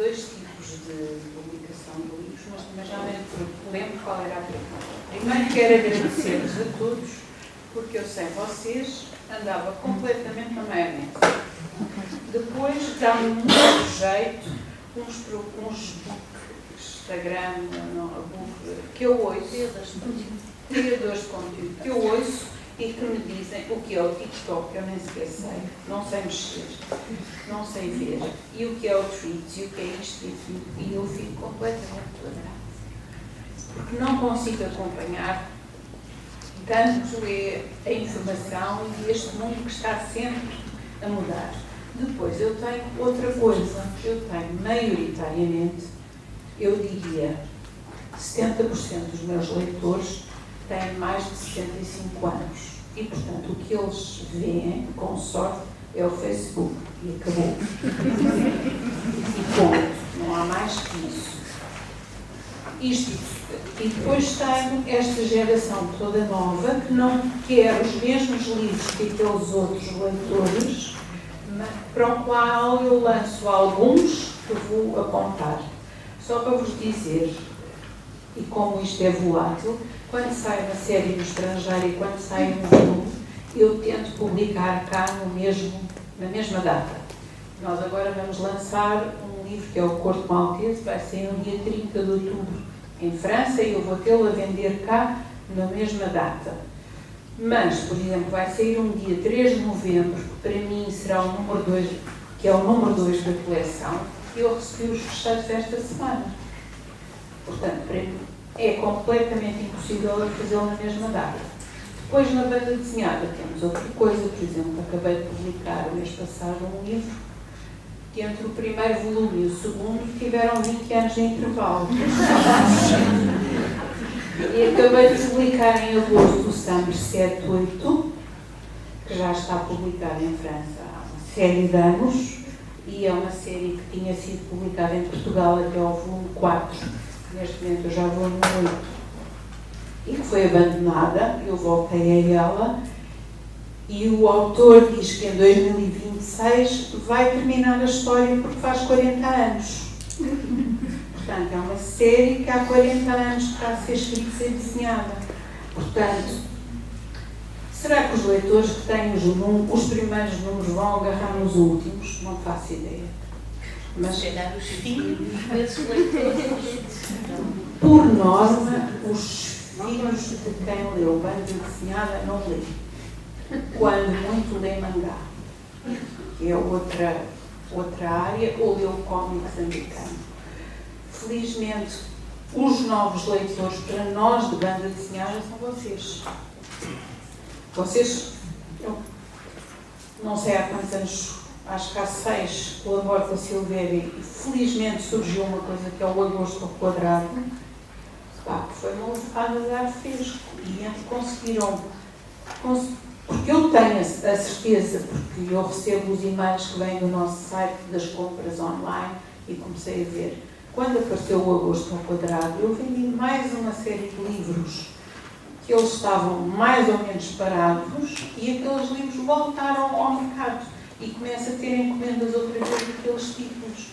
dois tipos de publicação de livros, mas também já me lembro qual era a primeira. Primeiro quero agradecer-vos a todos, porque eu sem vocês andava completamente na maionese. Depois dá-me muito jeito uns Instagram, que eu ouço, criadores de conteúdo, que eu ouço e que me dizem o que é o TikTok, eu nem sequer sei, não sei mexer, não sei ver, e o que é o Tweets, e o que é isto e aquilo, e eu fico completamente quadrada, porque não consigo acompanhar tanto a informação e este mundo que está sempre a mudar. Depois eu tenho outra coisa, eu tenho maioritariamente, eu diria, 70% dos meus leitores têm mais de 65 anos e, portanto, o que eles veem, com sorte, é o Facebook e acabou. E ponto, não há mais que isso. E depois tenho esta geração toda nova que não quer os mesmos livros que aqueles outros leitores, mas para o qual eu lanço alguns que vou apontar. Só para vos dizer, e como isto é volátil, quando sai uma série no estrangeiro e quando sai um volume, eu tento publicar cá na mesma data. Nós agora vamos lançar um livro que é o Corto Maltese, vai sair no dia 30 de outubro em França e eu vou tê-lo a vender cá na mesma data. Mas, por exemplo, vai sair um dia 3 de novembro, que para mim será o número 2, que é o número 2 da coleção, e eu recebi os fechados esta semana. Portanto, para mim, é completamente impossível fazê-lo na mesma data. Depois, na banda desenhada, temos outra coisa. Por exemplo, acabei de publicar o mês passado um livro que entre o primeiro volume e o segundo tiveram 20 anos de intervalo. E acabei de publicar em agosto o Somerset 8, que já está publicado em França há uma série de anos, e é uma série que tinha sido publicada em Portugal até ao volume 4. Neste momento eu já vou no 8. E que foi abandonada, eu voltei a ela, e o autor diz que em 2026 vai terminar a história porque faz 40 anos. Portanto, é uma série que há 40 anos está a ser escrita e desenhada. Portanto, será que os leitores que têm os primeiros números vão agarrar nos últimos? Não faço ideia. Mas se calhar os filhos desses leitores. Por norma, os filhos de quem leu banda desenhada não lê. Quando muito lê mangá. É outra área, ou lê o cómics americano. Felizmente, os novos leitores para nós de banda desenhada são vocês. Vocês, eu não sei há quantos anos, acho que há 6, colaboro com a Silvéria e felizmente surgiu uma coisa que é o Agosto ao Quadrado, que foi uma levada de ar fresco e conseguiram, porque eu tenho a certeza, porque eu recebo os e-mails que vêm do nosso site das compras online e comecei a ver. Quando apareceu o Agosto ao Quadrado, eu vendi mais uma série de livros que eles estavam mais ou menos parados e aqueles livros voltaram ao mercado e começa a ter encomendas outra vez daqueles títulos.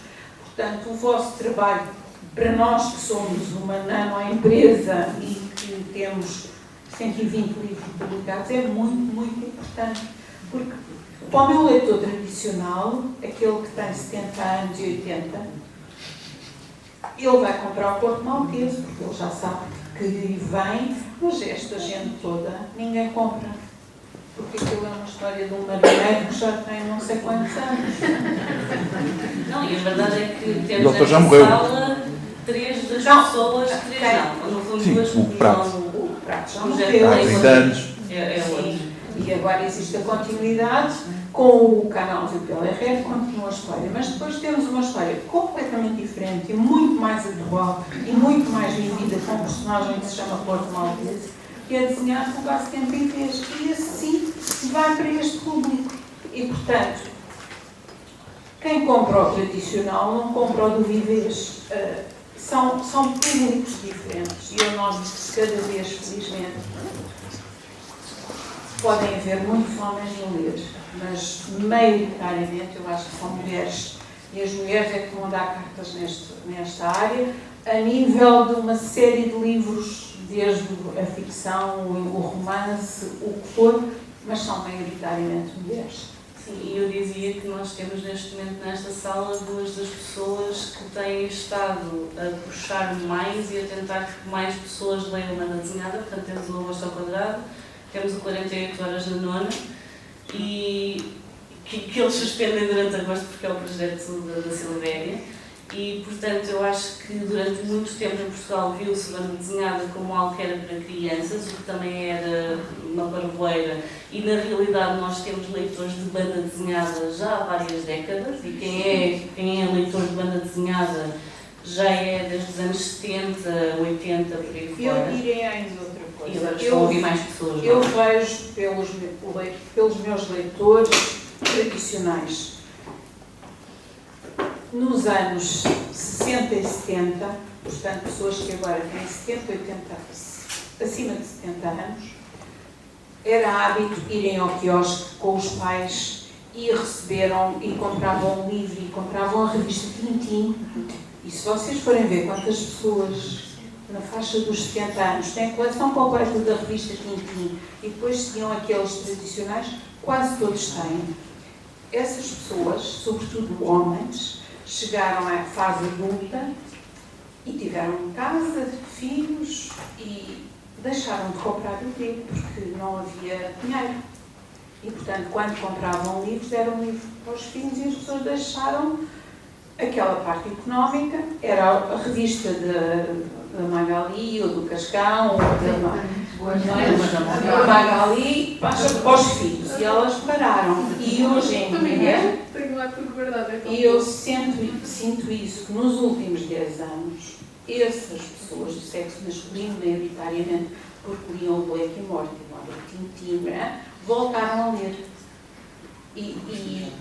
Portanto, o vosso trabalho, para nós que somos uma nanoempresa e que temos 120 livros publicados, é muito, muito importante. Porque para o meu leitor tradicional, aquele que tem 70 anos e 80, ele vai comprar o Corto Maltese, porque ele já sabe que vem, mas esta gente toda, ninguém compra. Porque aquilo é uma história de um marinheiro que já tem não sei quantos anos. Não, e a verdade é que temos nesta sala 3 das pessoas, 3 não, mas não foram 2 que O Prato já morreu. Há 30 anos. É outro. E agora existe a continuidade com o canal do PLR, continua a história. Mas depois temos uma história completamente diferente e muito mais atual e muito mais vivida com um personagem que se chama Corto Maltese, que é desenhado por Bastien Pictet, e assim vai para este público. E, portanto, quem compra o tradicional não compra o do Vivês. São públicos diferentes e nós, cada vez, felizmente, podem haver muitos homens a ler, mas, maioritariamente, eu acho que são mulheres e as mulheres é que vão dar cartas nesta área, a nível de uma série de livros, desde a ficção, o romance, o que for, mas são maioritariamente mulheres. Sim, e eu dizia que nós temos neste momento nesta sala duas das pessoas que têm estado a puxar mais e a tentar que mais pessoas leiam banda desenhada. Portanto, temos o Agosto ao Quadrado, temos o 48 Horas na Nona, e que eles suspendem durante agosto porque é o projeto da Silvéria. E, portanto, eu acho que durante muito tempo em Portugal viu-se banda desenhada como algo que era para crianças, o que também era uma barboeira, e na realidade nós temos leitores de banda desenhada já há várias décadas, e quem é leitor de banda desenhada já é desde os anos 70, 80, por aí fora. Eu direi ainda outra coisa. E agora estão a ouvir mais pessoas. Eu vejo pelos meus leitores tradicionais, nos anos 60 e 70, portanto, pessoas que agora têm 70, 80, acima de 70 anos, era hábito irem ao quiosque com os pais e receberam e compravam um livro e compravam a revista Tintim. E se vocês forem ver quantas pessoas na faixa dos 70 anos têm a coleção completa da revista Tintim e depois tinham aqueles tradicionais, quase todos têm. Essas pessoas, sobretudo homens, chegaram à fase adulta e tiveram casa, filhos e deixaram de comprar o livro porque não havia dinheiro. E, portanto, quando compravam livros, deram livro para os filhos e as pessoas deixaram aquela parte económica, era a revista da Magali ou do Cascão ou da Magali para os filhos e elas pararam. E hoje em dia, e eu sinto isso, que nos últimos 10 anos, essas pessoas do sexo masculino, maioritariamente, porque liam o Black e Morty, o Tintim, voltaram a ler. E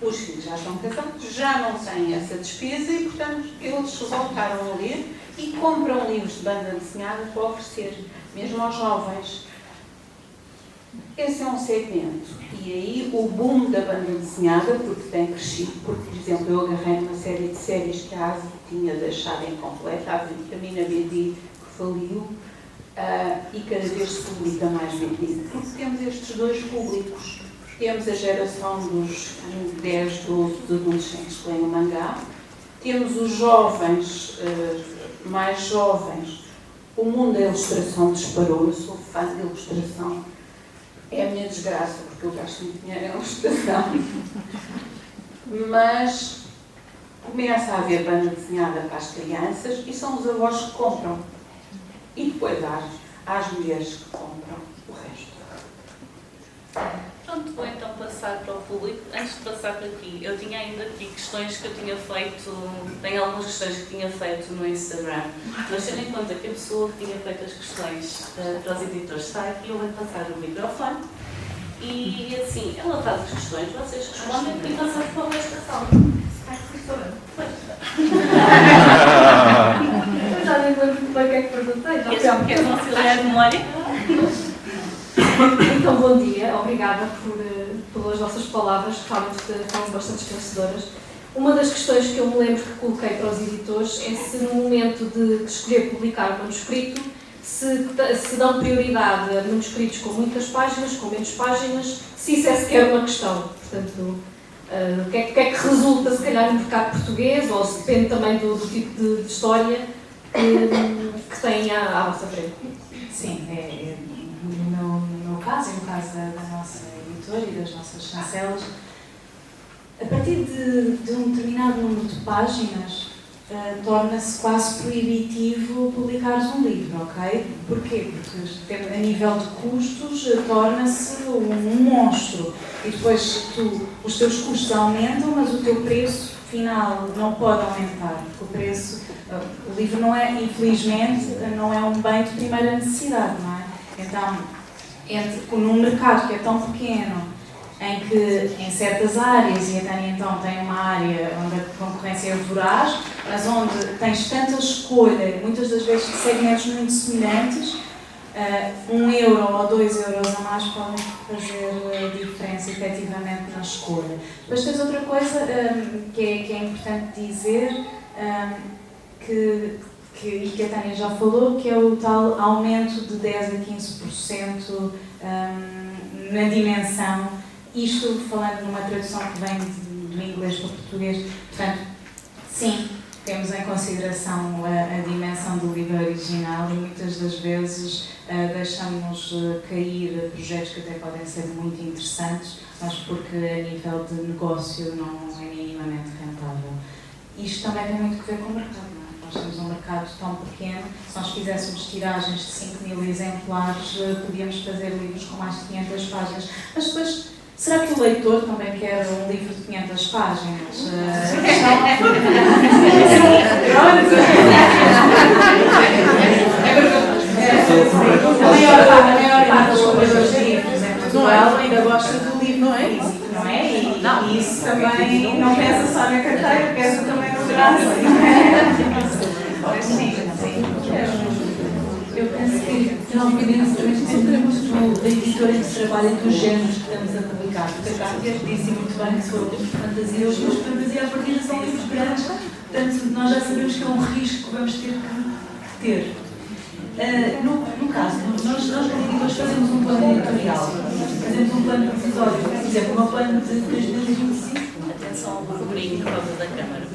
os filhos já estão casados, já não têm essa despesa e, portanto, eles voltaram a ler e compram livros de banda desenhada para oferecer, mesmo aos jovens. Esse é um segmento. E aí o boom da banda desenhada, porque tem crescido, porque, por exemplo, eu agarrei numa série de séries que a ASI tinha deixado incompleta, a Vitamina BD, que faliu, e cada vez se publica mais BD. Porque temos estes dois públicos. Temos a geração dos 10, 12 adolescentes que leem o mangá, temos os jovens, mais jovens. O mundo da ilustração disparou, eu sou fã de ilustração. É a minha desgraça, porque eu gasto muito dinheiro em ilustração. Mas começa a haver banda desenhada para as crianças e são os avós que compram. E depois há as mulheres que compram o resto. Pronto, vou então passar para o público. Antes de passar para aqui, eu tinha ainda aqui questões que eu tinha feito, tenho algumas questões que tinha feito no Instagram, mas tendo em conta que a pessoa que tinha feito as questões para os editores está aqui, eu vou passar o microfone e assim, ela faz as questões, vocês respondem e passamos para o resto da sala. Eu já nem lembro para que é que perguntei. Quer conciliar a memória? Então, bom dia, obrigada pelas vossas palavras, que realmente foram bastante esclarecedoras. Uma das questões que eu me lembro que coloquei para os editores é se no momento de escolher publicar o manuscrito, se dão prioridade a manuscritos com muitas páginas, com menos páginas, se isso é sequer uma questão. Portanto, o que é que resulta, se calhar, no mercado português, ou se depende também do tipo de história que têm à vossa frente? Sim, no meu caso e no caso da nossa editora e das nossas chancelas, a partir de um determinado número de páginas, torna-se quase proibitivo publicares um livro, ok? Porquê? Porque a nível de custos torna-se um monstro e depois os teus custos aumentam, mas o teu preço final não pode aumentar, porque o livro não é, infelizmente, não é um bem de primeira necessidade, não é? Então, num mercado que é tão pequeno, em que em certas áreas, e a Tânia então tem uma área onde a concorrência é voraz, mas onde tens tanta escolha, muitas das vezes de segmentos muito semelhantes, €1 ou €2 a mais podem fazer diferença efetivamente na escolha. Mas tens outra coisa que é importante dizer, e que a Tânia já falou, que é o tal aumento de 10 a 15% na dimensão, isto falando numa tradução que vem do inglês para o português. Portanto, sim, temos em consideração a dimensão do livro original e muitas das vezes deixamos cair projetos que até podem ser muito interessantes, mas porque a nível de negócio não é minimamente rentável. Isto também tem muito a ver com o mercado, não é? Nós temos um mercado tão pequeno, se nós fizéssemos tiragens de 5.000 exemplares, podíamos fazer livros com mais de 500 páginas. Mas depois, será que o leitor também quer um livro de 500 páginas? A maior parte dos compradores de livros em Portugal ainda gosta do livro físico, não é? E isso também não pensa só na carteira, pensa também no braço. Sim. Eu penso que, obviamente, temos da editora que se trabalha dos géneros que estamos a publicar. Porque a Cátia disse muito bem que se for livros de fantasia, os livros de fantasia à partida são livros grandes, portanto, nós já sabemos que é um risco que vamos ter que ter. No caso, nós editores fazemos um plano editorial, fazemos um plano provisório, por exemplo, um plano de 2025. Atenção ao burburinho por causa da câmara.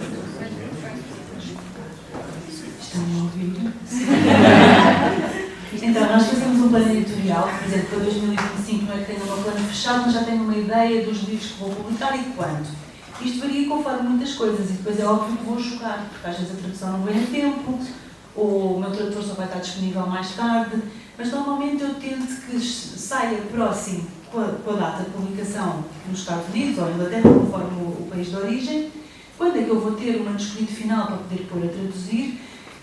Estão a ouvir? Então, nós fazemos um plano editorial, por exemplo, para 2025 não é que tenha um plano fechado, mas já tenho uma ideia dos livros que vou publicar e de quando. Isto varia conforme muitas coisas e depois é óbvio que vou chocar, porque às vezes a tradução não vem a tempo, ou o meu tradutor só vai estar disponível mais tarde, mas normalmente eu tento que saia próximo com a data de publicação nos Estados Unidos ou Inglaterra, conforme o país de origem, quando é que eu vou ter o manuscrito final para poder pôr a traduzir,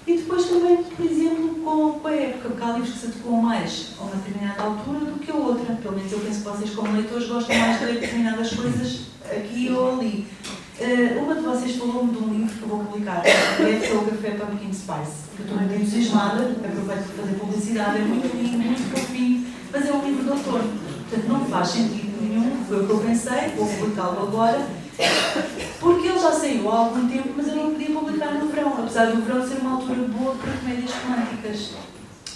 e depois também, por exemplo, com a época, porque há livros que se adequam mais a uma determinada altura do que a outra. Pelo menos eu penso que vocês, como leitores, gostam mais de ler determinadas coisas aqui ou ali. Uma de vocês falou-me de um livro que eu vou publicar, que é o Café Pumpkin Spice, que eu estou muito entusiasmada, aproveito para fazer publicidade, é muito lindo, muito fofinho, mas é um livro de autor. Portanto, não faz sentido nenhum, foi o que eu pensei, vou publicá-lo agora, porque ele já saiu há algum tempo, mas eu não podia publicar no verão, apesar do verão ser uma altura boa para comédias românticas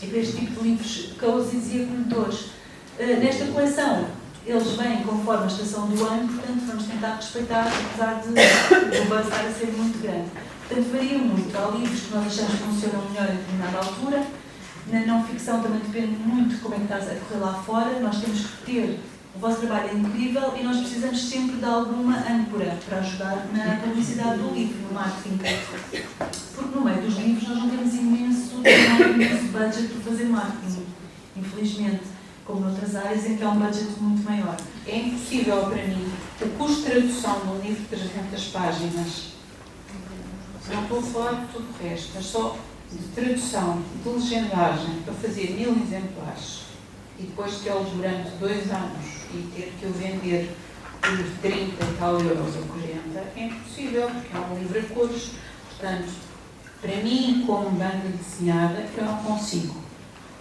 e para este tipo de livros cozies e acolhedores. Nesta coleção, eles vêm conforme a estação do ano, portanto vamos tentar respeitar, apesar de o buzz estar a ser muito grande. Portanto, varia muito. Há livros que nós achamos que funcionam melhor em determinada altura. Na não-ficção também depende muito de como é que está a correr lá fora. Nós temos que ter... O vosso trabalho é incrível e nós precisamos sempre de alguma âncora para ajudar na publicidade do livro, no marketing. Porque no meio dos livros nós não temos imenso budget para fazer marketing, infelizmente. Como noutras áreas em que há um budget muito maior. É impossível para mim o custo de tradução de um livro de 300 páginas. Não estou a falar de tudo o resto, mas só de tradução, de legendagem, para fazer 1000 exemplares e depois tê-los durante 2 anos e ter que o vender por 30 e tal euros ou 40, é impossível, porque é um livro a cores. Portanto, para mim, como banda desenhada, eu não consigo.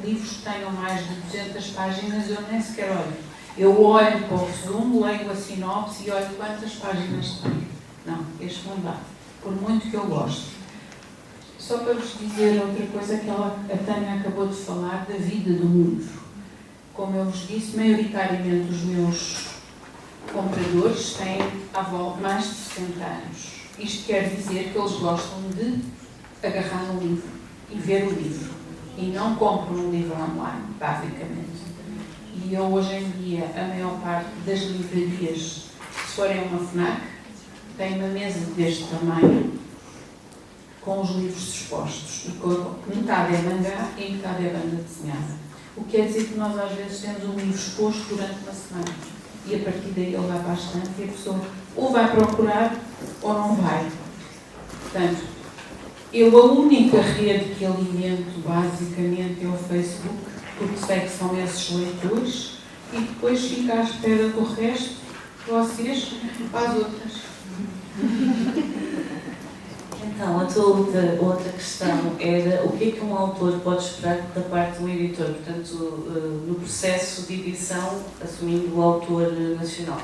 Livros que tenham mais de 200 páginas, eu nem sequer olho. Eu olho para o resumo, leio a sinopse e olho quantas páginas tem. Não, este não dá. Por muito que eu goste. Só para vos dizer outra coisa que a Tânia acabou de falar, da vida do livro. Como eu vos disse, maioritariamente os meus compradores têm à volta mais de 60 anos. Isto quer dizer que eles gostam de agarrar no livro e ver o livro. E não compram um livro online, basicamente. E eu, hoje em dia, a maior parte das livrarias, se forem uma FNAC, tem uma mesa deste tamanho, com os livros expostos. E metade é mangá e metade é banda desenhada. O que quer dizer que nós, às vezes, temos um livro exposto durante uma semana. E, a partir daí, ele vai para a estante e a pessoa ou vai procurar ou não vai. Portanto, a única rede que alimento, basicamente, é o Facebook, porque sei que são esses leitores, e depois fico à espera do resto, vocês, para as outras. Então, a tua outra questão era o que é que um autor pode esperar da parte do editor, portanto, no processo de edição, assumindo o autor nacional.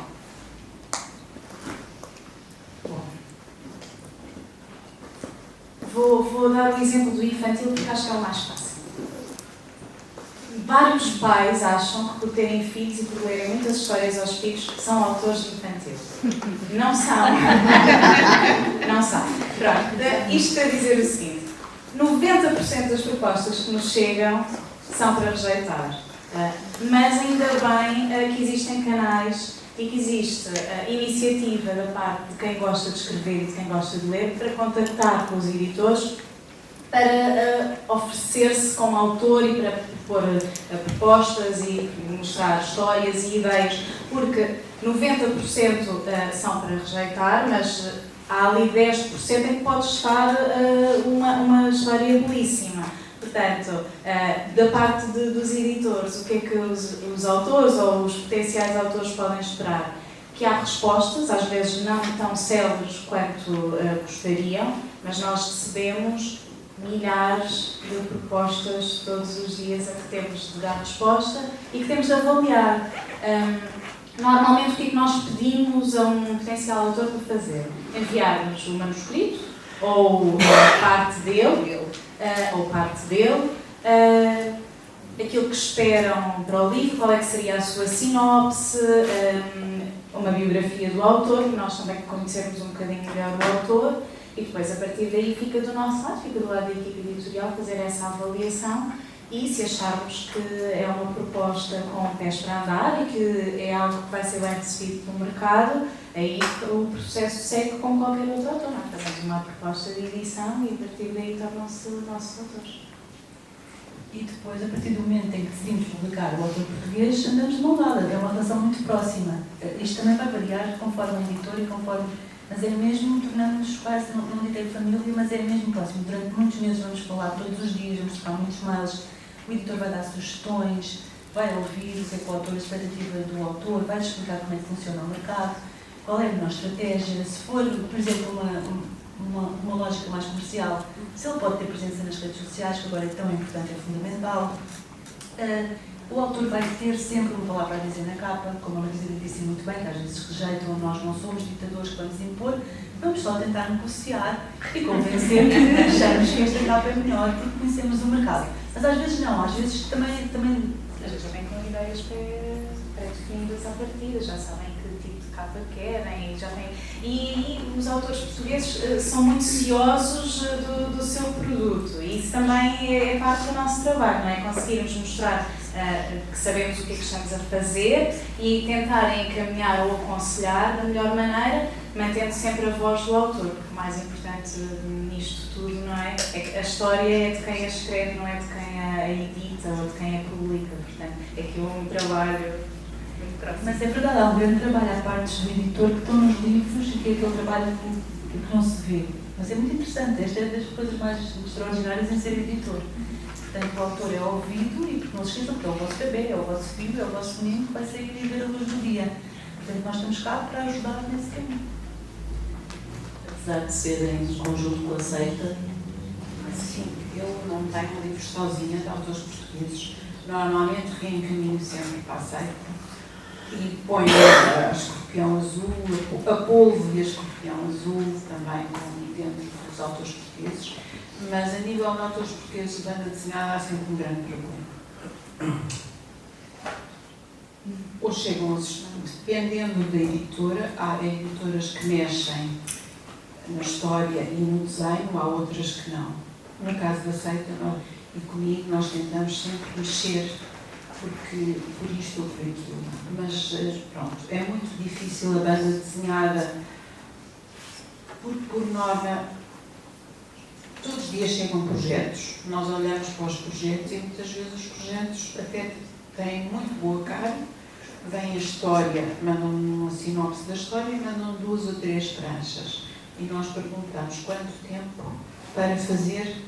Vou dar o exemplo do infantil porque acho que é o mais fácil. Vários pais acham que por terem filhos e por lerem muitas histórias aos filhos são autores de infantil. Não são. Não são. Pronto, isto para dizer o seguinte: 90% das propostas que nos chegam são para rejeitar. Mas ainda bem que existem canais e que existe iniciativa da parte de quem gosta de escrever e de quem gosta de ler para contactar com os editores para oferecer-se como autor e para propor propostas e mostrar histórias e ideias, porque 90% são para rejeitar, mas há ali 10% em que pode estar uma história belíssima. Portanto, da parte dos editores, o que é que os autores ou os potenciais autores podem esperar? Que há respostas, às vezes não tão célebres quanto gostariam, mas nós recebemos milhares de propostas todos os dias a que temos de dar resposta e que temos de avaliar. Normalmente, o que é que nós pedimos a um potencial autor para fazer? Enviar-nos o manuscrito, ou parte dele, aquilo que esperam para o livro, qual é que seria a sua sinopse, uma biografia do autor, que nós também conhecermos um bocadinho melhor o autor, e depois, a partir daí, fica do nosso lado, fica do lado da equipe editorial, fazer essa avaliação e, se acharmos que é uma proposta com pés para andar e que é algo que vai ser bem recebido pelo mercado, aí o processo segue como qualquer outro autor. Nós fazemos uma proposta de edição e, a partir daí, tornam-se nossos autores. E depois, a partir do momento em que decidimos publicar o autor português, andamos de mão dada, é uma relação muito próxima. Isto também vai variar conforme o editor e conforme... Mas é mesmo, tornando-nos quase, não direi família, mas é mesmo próximo. Durante muitos meses vamos falar todos os dias, vamos trocar muitos mails, o editor vai dar sugestões, vai ouvir o que é que o autor, a expectativa do autor, vai explicar como é que funciona o mercado, qual é a melhor estratégia, se for, por exemplo, uma lógica mais comercial, se ele pode ter presença nas redes sociais, que agora é tão importante, é fundamental. O autor vai ter sempre uma palavra a dizer na capa, como a Marisa disse muito bem, que às vezes rejeitam, nós não somos ditadores que vamos impor, vamos só tentar negociar e convencer que achamos que esta capa é melhor porque conhecemos o mercado. Mas às vezes não, às vezes também Às vezes também com ideias pré-definidas à partida, já sabem que tipo de capa querem, e os autores portugueses são muito ciosos do seu produto, e isso também é parte do nosso trabalho, não é? Conseguirmos mostrar que sabemos o que é que estamos a fazer e tentarem encaminhar ou aconselhar da melhor maneira, mantendo sempre a voz do autor, porque o mais importante nisto tudo, não é? É que a história é de quem a escreve, não é de quem a edita ou de quem a publica, portanto, é que é um trabalho muito próximo. Mas é verdade, há um grande trabalho à parte do editor que estão nos livros e que é aquele trabalho que não se vê. Mas é muito interessante, esta é das coisas mais extraordinárias em ser editor. Portanto, o autor é ouvido e, porque não se esqueçam, que é o vosso bebê, é o vosso filho, é o vosso menino que vai sair e ver a luz do dia. Portanto, nós estamos cá para ajudar nesse caminho. Apesar de ser em conjunto com a Seita, Sim, eu não tenho livros sozinha de autores portugueses. Normalmente reencaminho sempre para a Seita e ponho a Escorpião Azul, a Polvo e a Escorpião Azul também dentro dos autores portugueses. Mas a nível de autores portugueses de banda desenhada há sempre um grande problema. Ou chegam aos, dependendo da editora, há editoras que mexem na história e no desenho, há outras que não. No caso da Seita e comigo, nós tentamos sempre mexer por isto ou por aquilo. Mas pronto, é muito difícil a banda desenhada, porque por norma todos os dias chegam projetos, nós olhamos para os projetos e muitas vezes os projetos até têm muito boa cara, vem a história, mandam uma sinopse da história e mandam 2 ou 3 pranchas. E nós perguntamos quanto tempo para fazer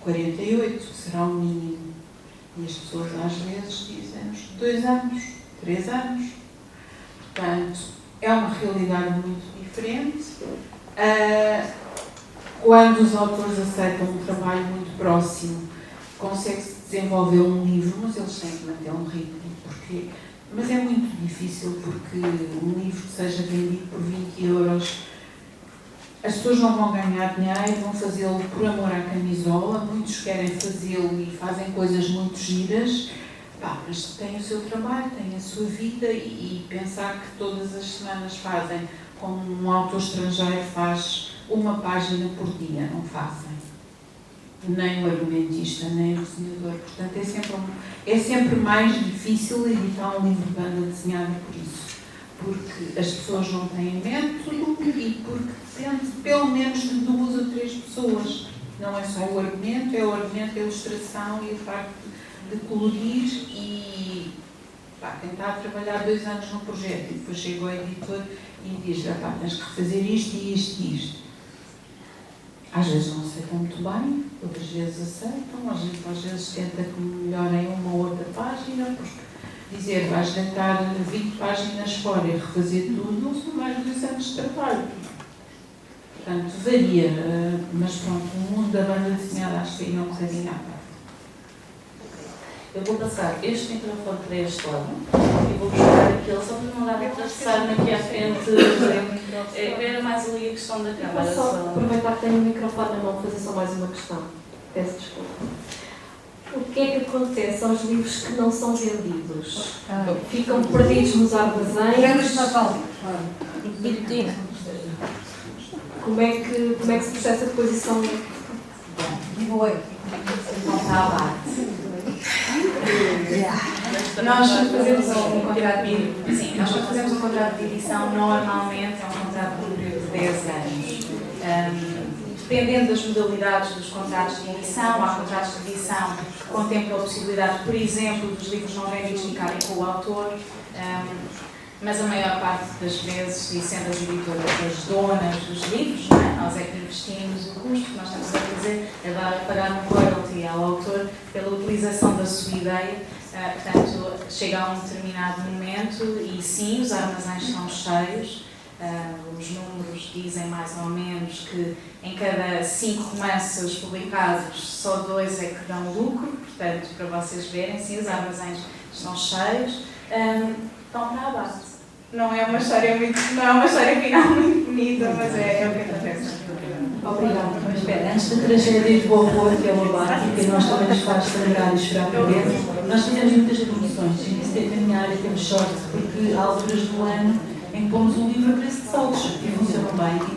48, será o mínimo. E as pessoas às vezes dizem-nos 2 anos, 3 anos. Portanto, é uma realidade muito diferente. quando os autores aceitam um trabalho muito próximo, consegue-se desenvolver um livro, mas eles têm que manter um ritmo, mas é muito difícil porque um livro que seja vendido por 20 euros, as pessoas não vão ganhar dinheiro, vão fazê-lo por amor à camisola, muitos querem fazê-lo e fazem coisas muito giras, mas têm o seu trabalho, têm a sua vida e pensar que todas as semanas fazem, como um autor estrangeiro faz uma página por dia, não fazem. Nem o argumentista, nem o desenhador. Portanto, é sempre mais difícil editar um livro de banda desenhada por isso. Porque as pessoas não têm método e porque depende pelo menos de 2 ou 3 pessoas. Não é só o argumento, a ilustração e a parte de colorir e quem está a trabalhar 2 anos num projeto e depois chega ao editor e diz, tens que fazer isto e isto e isto. Às vezes não aceitam muito bem, outras vezes aceitam, às vezes tenta que melhorem uma ou outra página, porque dizer vais deitar 20 páginas fora e refazer tudo, são mais de 2 anos de trabalho. Portanto, varia, mas pronto, o mundo da banda desenhada acho que é um bocadinho à parte. Eu vou passar este microfone para este lado e vou buscar aquele, só para não dar a atravessar-me aqui à frente. Era mais ali a questão da câmara. Posso só aproveitar que tenho o microfone na mão, fazer só mais uma questão. Peço desculpa. O que é que acontece aos livros que não são vendidos? Ficam perdidos nos armazéns? Como é que se processa depois isso? Nós fazemos um contrato de nós quando fazemos um contrato de edição, normalmente é um contrato por um período de 10 anos. Dependendo das modalidades dos contratos de edição, há contratos de edição que contemplam a possibilidade, por exemplo, dos livros não vendidos ficarem com o autor, mas a maior parte das vezes, e sendo as editoras as donas dos livros, não é? Nós é que investimos o custo que nós estamos a fazer, é pagar um royalty ao autor pela utilização da sua ideia. Portanto, chega a um determinado momento e sim, os armazéns estão cheios. Os números dizem mais ou menos que em cada 5 romances publicados, só 2 é que dão lucro. Portanto, para vocês verem, sim, os armazéns estão cheios. Estão para a base. Não é uma história final muito bonita, mas é o que acontece. Obrigada. Mas espera, antes da tragédia do horror, que é o abate, que nós também nos faz sangrar e chorar por dentro, nós fizemos muitas promoções, e isso tem caminhar e temos sorte, porque há alturas do ano em que pomos um livro a preço de saldos e funcionam bem, e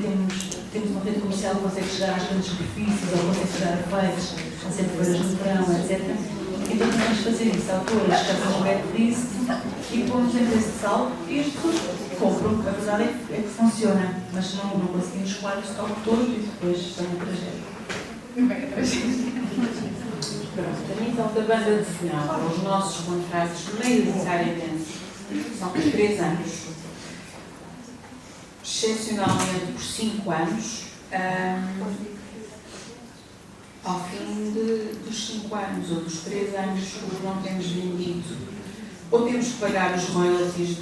temos uma rede comercial que consegue chegar às grandes superfícies, ou consegue chegar a feiras, a sempre feiras no verão, etc. Então tentamos fazer isso, autores que fazem um backlist e pomos em preço de saldo e as pessoas compram, a verdade é que funciona, mas não conseguimos escoar o estoque todo e depois está uma tragédia. Pronto, a nível da banda desenhada, os nossos contratos, maioritariamente, são por 3 anos, excepcionalmente por 5 anos. Ao fim dos 5 anos ou dos 3 anos que não temos vendido, ou temos que pagar os royalties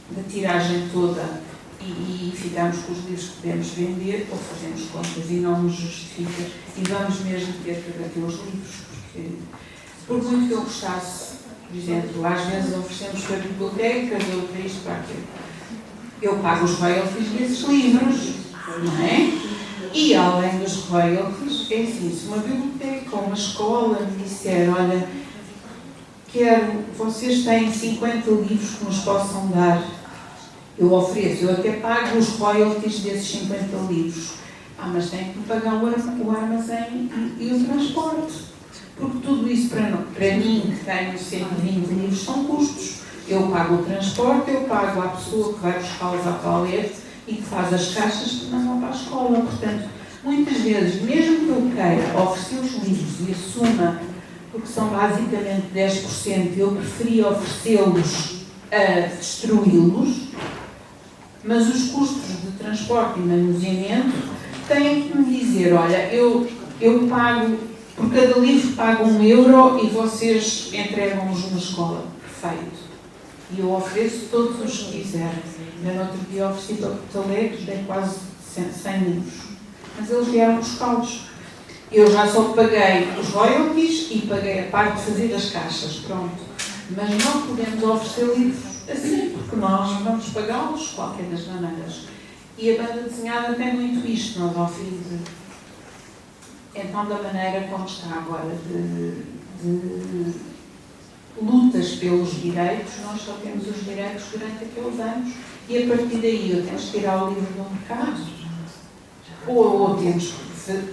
da tiragem toda e ficamos com os livros que podemos vender, ou fazemos contas e não nos justifica e vamos mesmo ter que bater os livros, porque por muito que eu gostasse, por exemplo, às vezes oferecemos para bibliotecas ou para isto, para aquilo, eu pago os royalties desses livros, não é? E além dos royalties, é assim, se uma biblioteca ou uma escola me disser, olha, vocês têm 50 livros que nos possam dar, eu ofereço, eu até pago os royalties desses 50 livros, mas têm que pagar o armazém e o transporte, porque tudo isso para mim, que tenho 120 livros, são custos. Eu pago o transporte, eu pago à pessoa que vai buscá-los à palete e que faz as caixas que mandam para a escola. Portanto, muitas vezes, mesmo que eu queira oferecer os livros e assuma, porque são basicamente 10%, eu preferia oferecê-los a destruí-los, mas os custos de transporte e manuseamento têm que me dizer, olha, eu pago, por cada livro pago €1 e vocês entregam-nos numa escola. Perfeito. E eu ofereço todos os que quiserem. No outro dia ofereci para Porto Alegre, dei quase 100 livros. mas eles vieram buscá-los. Eu já só paguei os royalties e paguei a parte de fazer as caixas, pronto. Mas não podemos oferecer livros assim, porque nós vamos pagá-los de qualquer das maneiras. E a banda desenhada tem muito isto, nós ao fim de... Então, da maneira como está agora, de lutas pelos direitos, nós só temos os direitos durante aqueles anos e a partir daí ou temos que tirar o livro do mercado ou temos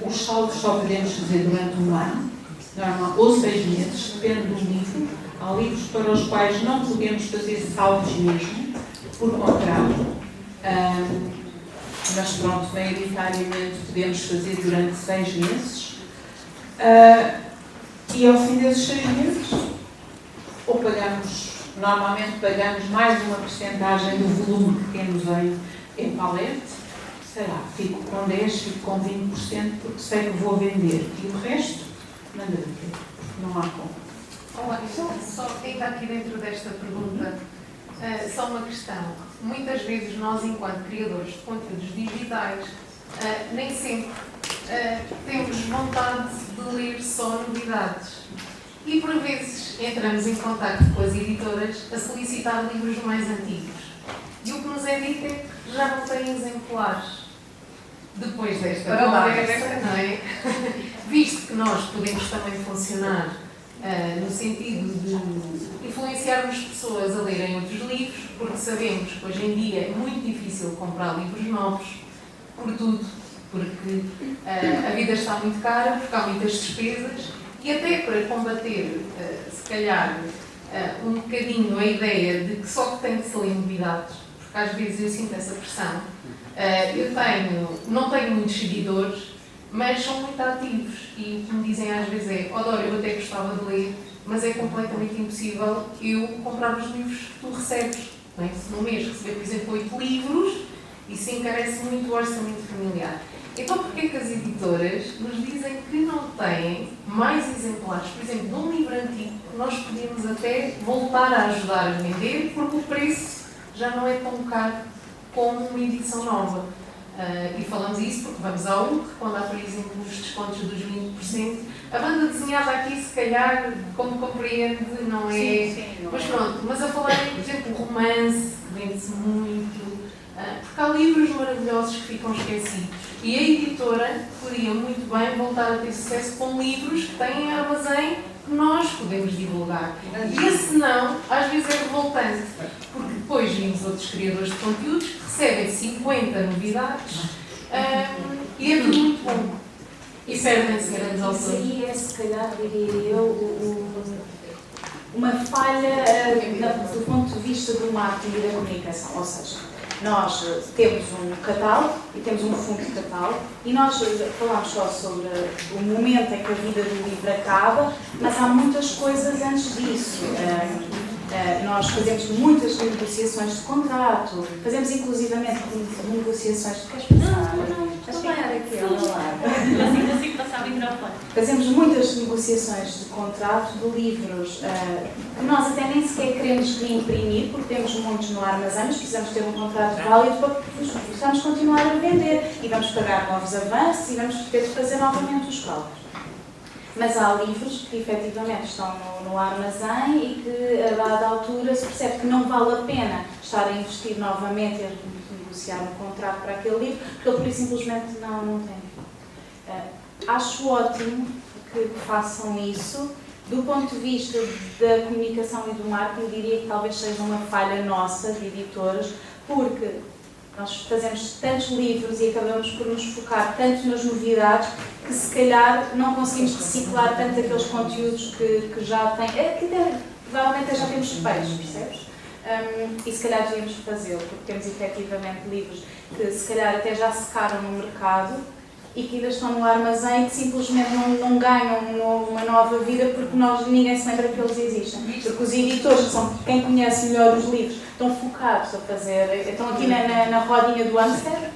os saldos só podemos fazer durante um ano, normal, ou 6 meses, depende do livro. Há livros para os quais não podemos fazer saldos mesmo, por contrato, mas pronto, maioritariamente podemos fazer durante 6 meses. E ao fim desses 6 meses, ou pagamos, normalmente pagamos mais uma porcentagem do volume que temos em palete, sei lá, fico com 10%, fico com 20%, porque sei que vou vender. E o resto, manda vender, porque não há como. Olá, só ainda aqui dentro desta pergunta, só uma questão. Muitas vezes nós, enquanto criadores de conteúdos digitais, nem sempre temos vontade de ler só novidades. E por vezes entramos em contacto com as editoras a solicitar livros mais antigos. E o que nos é dito é que já não têm exemplares. Depois desta conversa, não é? Visto que nós podemos também funcionar no sentido de influenciarmos pessoas a lerem outros livros, porque sabemos que hoje em dia é muito difícil comprar livros novos, por tudo, porque a vida está muito cara, porque há muitas despesas, e até para combater, se calhar, um bocadinho a ideia de que só que tem de se ler novidades, porque às vezes eu sinto essa pressão. Eu não tenho muitos seguidores, mas são muito ativos e o que me dizem às vezes é: Dora, eu até gostava de ler, mas é completamente impossível eu comprar os livros que tu recebes. Não é? Se no mês receber, por exemplo, 8 livros, isso encarece muito o orçamento familiar. Então, porquê que as editoras nos dizem que não têm mais exemplares, por exemplo, de um livro antigo, que nós podíamos até voltar a ajudar a vender, porque o preço já não é tão caro como uma edição nova? E falamos isso porque vamos ao UC, quando há, por exemplo, os descontos dos 20%. A banda desenhada aqui, se calhar, como compreende, não é... Sim, não mas é. pronto, mas a falar, por exemplo, o romance, que vende-se muito, porque há livros maravilhosos que ficam esquecidos. E a editora podia muito bem voltar a ter sucesso com livros que têm em armazém que nós podemos divulgar. E esse não, às vezes é revoltante, porque depois vimos outros criadores de conteúdos que recebem 50 novidades e é tudo muito bom. E perdem-se grandes Isso autores. aí é, se calhar, diria eu, uma falha do ponto de vista do marketing e da comunicação. Ou seja, nós temos um catálogo e temos um fundo de catálogo e nós falamos só sobre o momento em que a vida do livro acaba, mas há muitas coisas antes disso. Nós fazemos muitas negociações de contrato, fazemos inclusivamente negociações de... Queres passar? Estou bem, aqui, olha lá. Assim consigo passar o microfone. Fazemos muitas negociações de contrato de livros que nós até nem sequer queremos reimprimir, porque temos muitos no armazém, mas precisamos ter um contrato válido para que possamos continuar a vender e vamos pagar novos avanços e vamos ter de fazer novamente os cálculos. Mas há livros que efetivamente estão no armazém e que a dada altura se percebe que não vale a pena estar a investir novamente e negociar um contrato para aquele livro, porque ele por isso simplesmente não tem. Acho ótimo que façam isso. Do ponto de vista da comunicação e do marketing, diria que talvez seja uma falha nossa, de editoras, porque nós fazemos tantos livros e acabamos por nos focar tanto nas novidades que se calhar não conseguimos reciclar tanto aqueles conteúdos que já têm, que provavelmente já temos feitos, percebes? E se calhar devíamos fazê-lo, porque temos efetivamente livros que se calhar até já secaram no mercado e que ainda estão no armazém e que simplesmente não ganham uma nova vida porque ninguém se lembra que eles existem. Porque os editores, que são quem conhece melhor os livros, estão focados a fazer, estão aqui na rodinha do hamster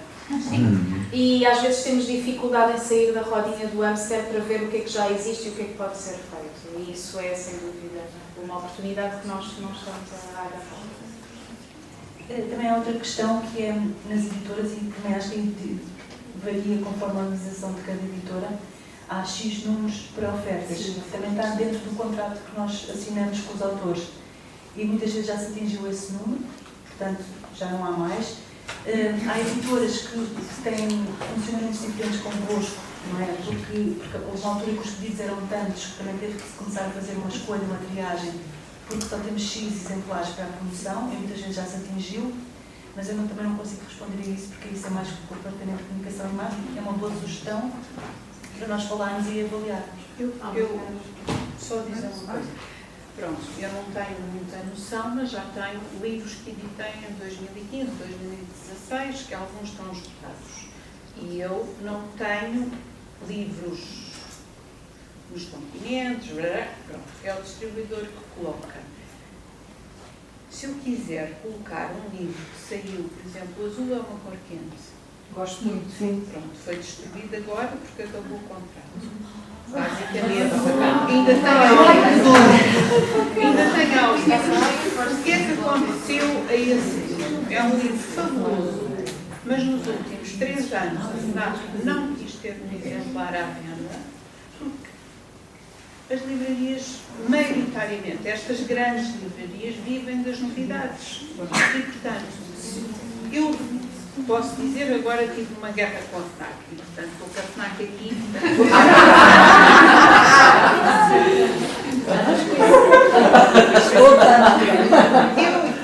e às vezes temos dificuldade em sair da rodinha do hamster para ver o que é que já existe e o que é que pode ser feito. E isso é, sem dúvida, uma oportunidade que nós não estamos a agarrar. Também há outra questão que é nas editoras e também acho que varia conforme a organização de cada editora, há X números para ofertas. Também está dentro do contrato que nós assinamos com os autores. E muitas vezes já se atingiu esse número, portanto já não há mais. Há editoras que têm funcionamentos diferentes convosco, não é? Porque houve uma altura que os pedidos eram tantos que também teve que se começar a fazer uma escolha, uma triagem, porque só temos X exemplares para a promoção, e muitas vezes já se atingiu, mas eu também não consigo responder a isso, porque isso é mais com o Departamento de Comunicação e Marketing, é uma boa sugestão para nós falarmos e avaliarmos. Eu só dizer uma coisa. Pronto, eu não tenho muita noção, mas já tenho livros que editei em 2015, 2016, que alguns estão esgotados. E eu não tenho livros nos continentes, pronto, é o distribuidor que coloca. Se eu quiser colocar um livro que saiu, por exemplo, o Azul é uma cor quente. Gosto muito, sim. Pronto, foi distribuído agora porque acabou o contrato. Basicamente, ainda tem algo. O que é que aconteceu a esse livro? É um livro fabuloso, mas nos últimos 3 anos a FNAC não quis ter um exemplar à venda, porque as livrarias, maioritariamente, estas grandes livrarias, vivem das novidades. E, portanto, eu posso dizer, agora tive uma guerra com a FNAC, e, portanto, estou com a FNAC aqui.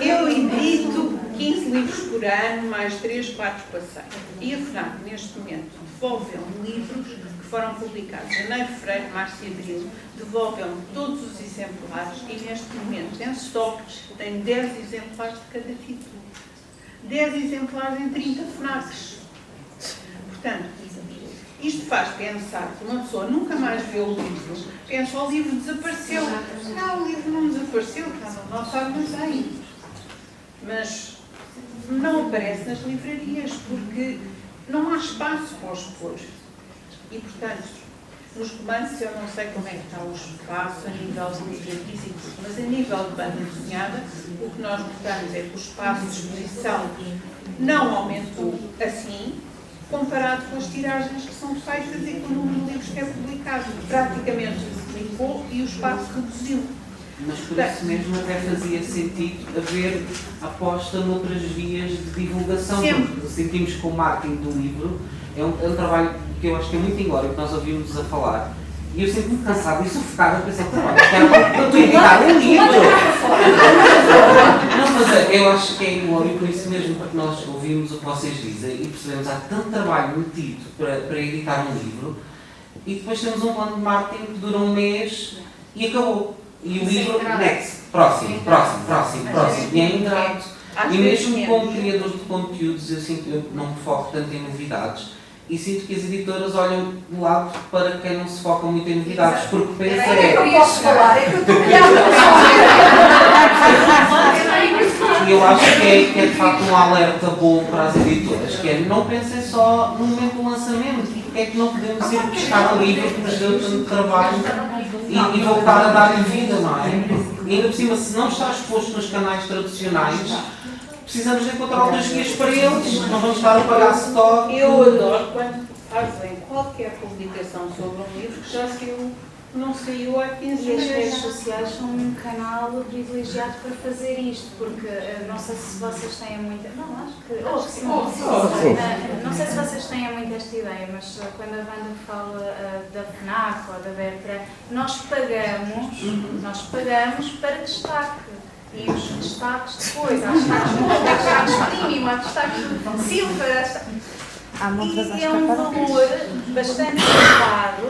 Eu edito 15 livros por ano, mais 3, 4 passeios. E a FNAC, neste momento, devolveu-me livros que foram publicados em janeiro, fevereiro, março e abril. Devolveu-me todos os exemplares e, neste momento, em stock, tem 10 exemplares de cada título. 10 exemplares em 30 FNACs. Portanto, isto faz pensar que uma pessoa nunca mais vê o livro, pensa, o livro desapareceu. Não, o livro não desapareceu, está no nosso armazém. Mas não aparece nas livrarias, porque não há espaço para os pôr. E, portanto, nos romances eu não sei como é que está o espaço a nível de livrarias e tudo, mas a nível de banda desenhada, o que nós notamos é que o espaço de exposição não aumentou assim, comparado com as tiragens que são feitas e com o número de livros que é publicado. Praticamente duplicou e o espaço reduziu. Mas por isso mesmo até fazia sentido haver aposta noutras vias de divulgação, porque sentimos que o marketing do livro é um trabalho que eu acho que é muito inglório, que nós ouvimos a falar, e eu sempre me cansado e sufocado a pensar, eu estou a editar um livro. Não, mas eu acho que é inglório por isso mesmo, porque nós ouvimos o que vocês dizem e percebemos que há tanto trabalho metido para editar um livro, e depois temos um plano de marketing que dura um mês e acabou. E o livro, next, próximo. E é ingrato. E mesmo como criador de conteúdos, eu não me foco tanto em novidades. E sinto que as editoras olham de lado para quem não se foca muito em novidades, porque pensa É que eu posso falar, é que eu estou E eu acho que é de facto um alerta bom para as editoras, que é não pensem só no momento do lançamento, porque é que não podemos ir buscar um livro que nos deu tanto trabalho e voltar a dar-lhe vida, não é? E ainda por cima, se não está exposto nos canais tradicionais, precisamos de encontrar outras vias para eles, não vamos estar a pagar stock. Eu adoro quando fazem qualquer publicação sobre um livro que já saiu, não saiu há 15 E as redes meses. sociais são um canal privilegiado para fazer isto, porque não sei se vocês têm muita. Não, acho que sim. Não sei se vocês têm muito esta ideia, mas quando a Wanda fala da FNAC ou da Bertrand, nós pagamos para destaque. E os destaques depois, há destaques premium, há destaques silver, há destaques... E é um valor bastante elevado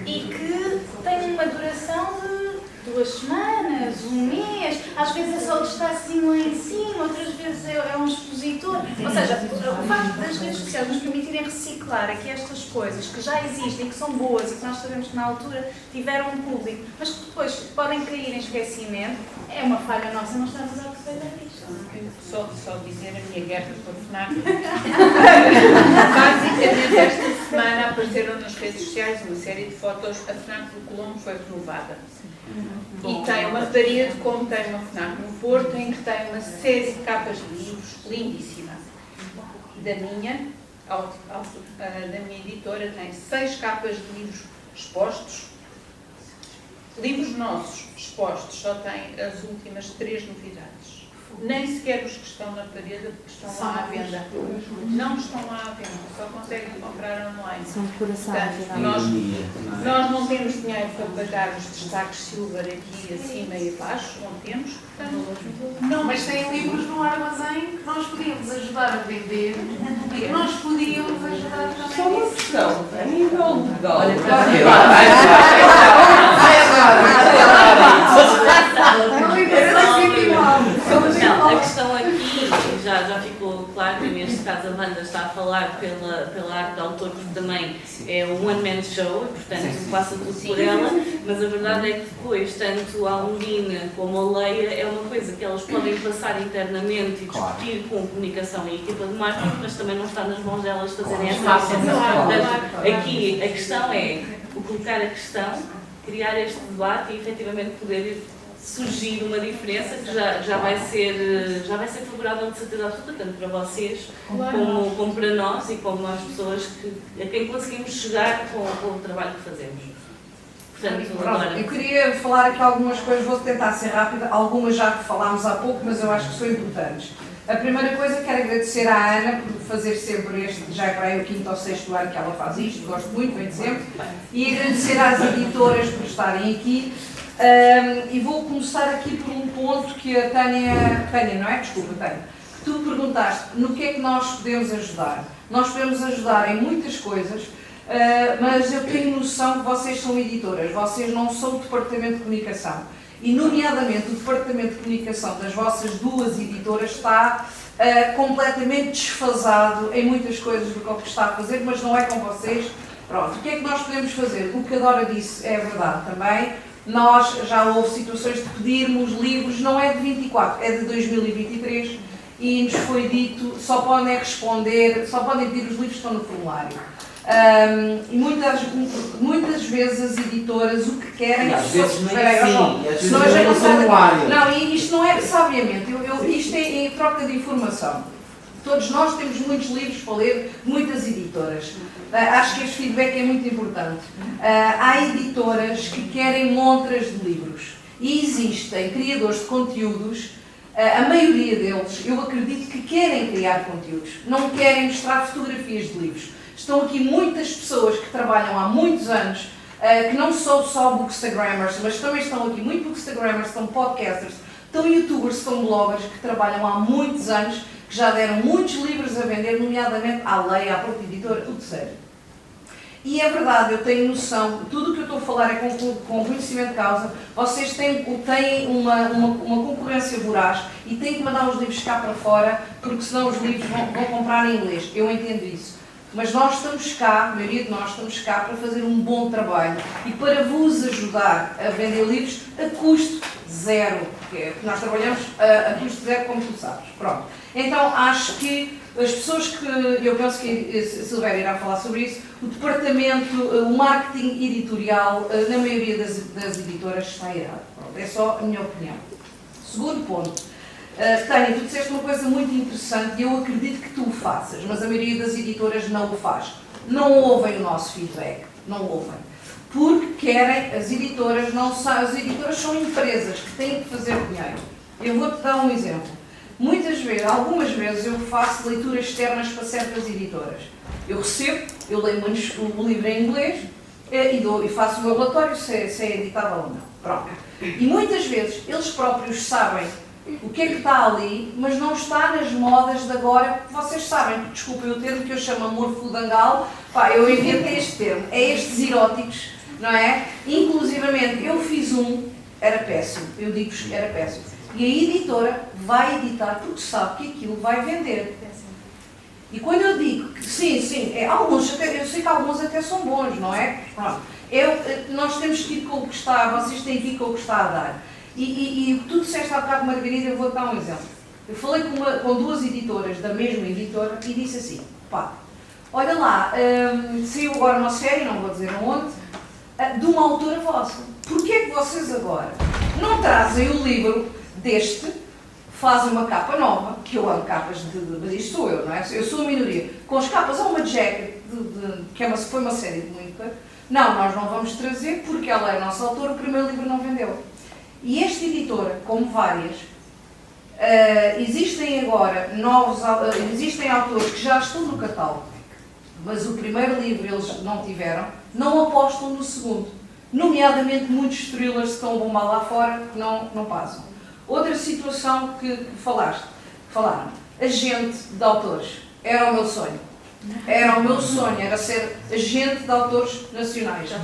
e que tem uma duração de 2 semanas, 1 mês, às vezes é só o destaquezinho lá em cima, outras vezes é um expositor. Ou seja, o facto das redes sociais nos permitirem reciclar aqui estas coisas que já existem, que são boas e que nós sabemos que na altura tiveram um público, mas que depois podem cair em esquecimento, é uma falha nossa, não estamos a aproveitar isto. Só dizer a minha guerra com a FNAC. Basicamente, esta semana apareceram nas redes sociais uma série de fotos. A FNAC do Colombo foi renovada. E tem uma parede, como tem uma FNAC no Porto, em que tem uma série de capas de livros lindíssimas. Da minha, da minha editora tem 6 capas de livros expostos. Livros nossos expostos só tem as últimas 3 novidades. Nem sequer os que estão na parede estão lá à venda. Não estão lá à venda, só conseguem comprar online. São de coração, Portanto, nós não temos dinheiro para pagar os destaques silver aqui acima e abaixo, não temos, portanto, Não, mas tem livros no armazém que nós podíamos ajudar a vender e que nós podíamos ajudar também. Só uma questão, a nível legal. Não, a questão aqui, já ficou claro que neste caso a Wanda está a falar pela arte de autor, porque também é um one-man show, portanto passa tudo por ela, mas a verdade é que depois, tanto a Undine como a Leia, é uma coisa que elas podem passar internamente e discutir com a comunicação e a equipa de marketing, mas também não está nas mãos delas fazerem essa ação. Portanto, aqui a questão é o colocar a questão, criar este debate e efetivamente poder surgir uma diferença que já vai ser favorável de certeza absoluta, tanto para vocês como para nós e como as pessoas a quem conseguimos chegar com o trabalho que fazemos. Portanto, agora... Eu queria falar aqui algumas coisas, vou tentar ser rápida, algumas já que falámos há pouco, mas eu acho que são importantes. A primeira coisa, quero agradecer à Ana por fazer sempre já é para aí o 5º ou 6º ano que ela faz isto, gosto muito, vem de sempre, e agradecer às editoras por estarem aqui. E vou começar aqui por um ponto que a Tânia, não é? Desculpa, Tânia. Tu perguntaste no que é que nós podemos ajudar. Nós podemos ajudar em muitas coisas, mas eu tenho noção que vocês são editoras, vocês não são o departamento de comunicação. E, nomeadamente, o departamento de comunicação das vossas 2 editoras está completamente desfasado em muitas coisas do que está a fazer, mas não é com vocês. Pronto, o que é que nós podemos fazer? O que a Dora disse é verdade também. Nós já houve situações de pedirmos livros, não é de 24, é de 2023, e nos foi dito, só podem responder, só podem pedir os livros que estão no formulário. E muitas vezes as editoras o que querem... Às vezes nem assim, às vezes não é no formulário. Não, e isto não é sabiamente, isto é em troca de informação. Todos nós temos muitos livros para ler, muitas editoras. Acho que este feedback é muito importante. Há editoras que querem montras de livros e existem criadores de conteúdos, a maioria deles, eu acredito que querem criar conteúdos, não querem mostrar fotografias de livros. Estão aqui muitas pessoas que trabalham há muitos anos, que não são só bookstagrammers, mas também estão aqui muito bookstagrammers, estão podcasters, estão youtubers, estão bloggers que trabalham há muitos anos, que já deram muitos livros a vender, nomeadamente à Leia, à própria editora, tudo sério. E é verdade, eu tenho noção, tudo o que eu estou a falar é com conhecimento de causa, vocês têm uma concorrência voraz e têm que mandar os livros cá para fora, porque senão os livros vão comprar em inglês, eu entendo isso. Mas nós estamos cá, a maioria de nós estamos cá para fazer um bom trabalho e para vos ajudar a vender livros a custo zero, porque nós trabalhamos a custo zero, como tu sabes. Pronto. Então, acho que as pessoas que, eu penso que a Silvéria irá falar sobre isso, o departamento, o marketing editorial, na maioria das editoras está errado. Pronto, é só a minha opinião. Segundo ponto, Tânia, tu disseste uma coisa muito interessante e eu acredito que tu o faças, mas a maioria das editoras não o faz. Não ouvem o nosso feedback, não ouvem. Porque querem, as editoras são empresas que têm que fazer dinheiro. Eu vou-te dar um exemplo. Algumas vezes eu faço leituras externas para certas editoras. Eu recebo, eu leio o livro em inglês e faço o meu relatório se é editável ou não. Pronto. E muitas vezes eles próprios sabem o que é que está ali, mas não está nas modas de agora, porque vocês sabem, desculpem o termo que eu chamo amor fudangal, eu inventei este termo, é estes eróticos, não é? Inclusivamente, eu fiz era péssimo, eu digo-vos que era péssimo. E a editora vai editar porque sabe que aquilo vai vender. E quando eu digo que sim, eu sei que alguns até são bons, não é? Pronto. Nós temos que ir com o que está, vocês têm que ir com o que está a dar. E tu disseste há bocado, Margarida, eu vou dar um exemplo. Eu falei com 2 editoras da mesma editora e disse assim, olha lá, saiu agora uma série, não vou dizer aonde, de uma autora vossa. Porquê que vocês agora não trazem o livro deste, fazem uma capa nova, que eu amo capas mas isto sou eu, não é? Eu sou a minoria. Com as capas, há uma jacket, que foi uma série de Linklater. Não, nós não vamos trazer porque ela é a nossa autora, o primeiro livro não vendeu. E esta editora, como várias, existem agora existem autores que já estão no catálogo, mas o primeiro livro eles não tiveram, não apostam no segundo. Nomeadamente muitos thrillers que estão a bombar lá fora que não passam. Outra situação que falaram, agente de autores, era o meu sonho. Era o meu sonho, era ser agente de autores nacionais. Já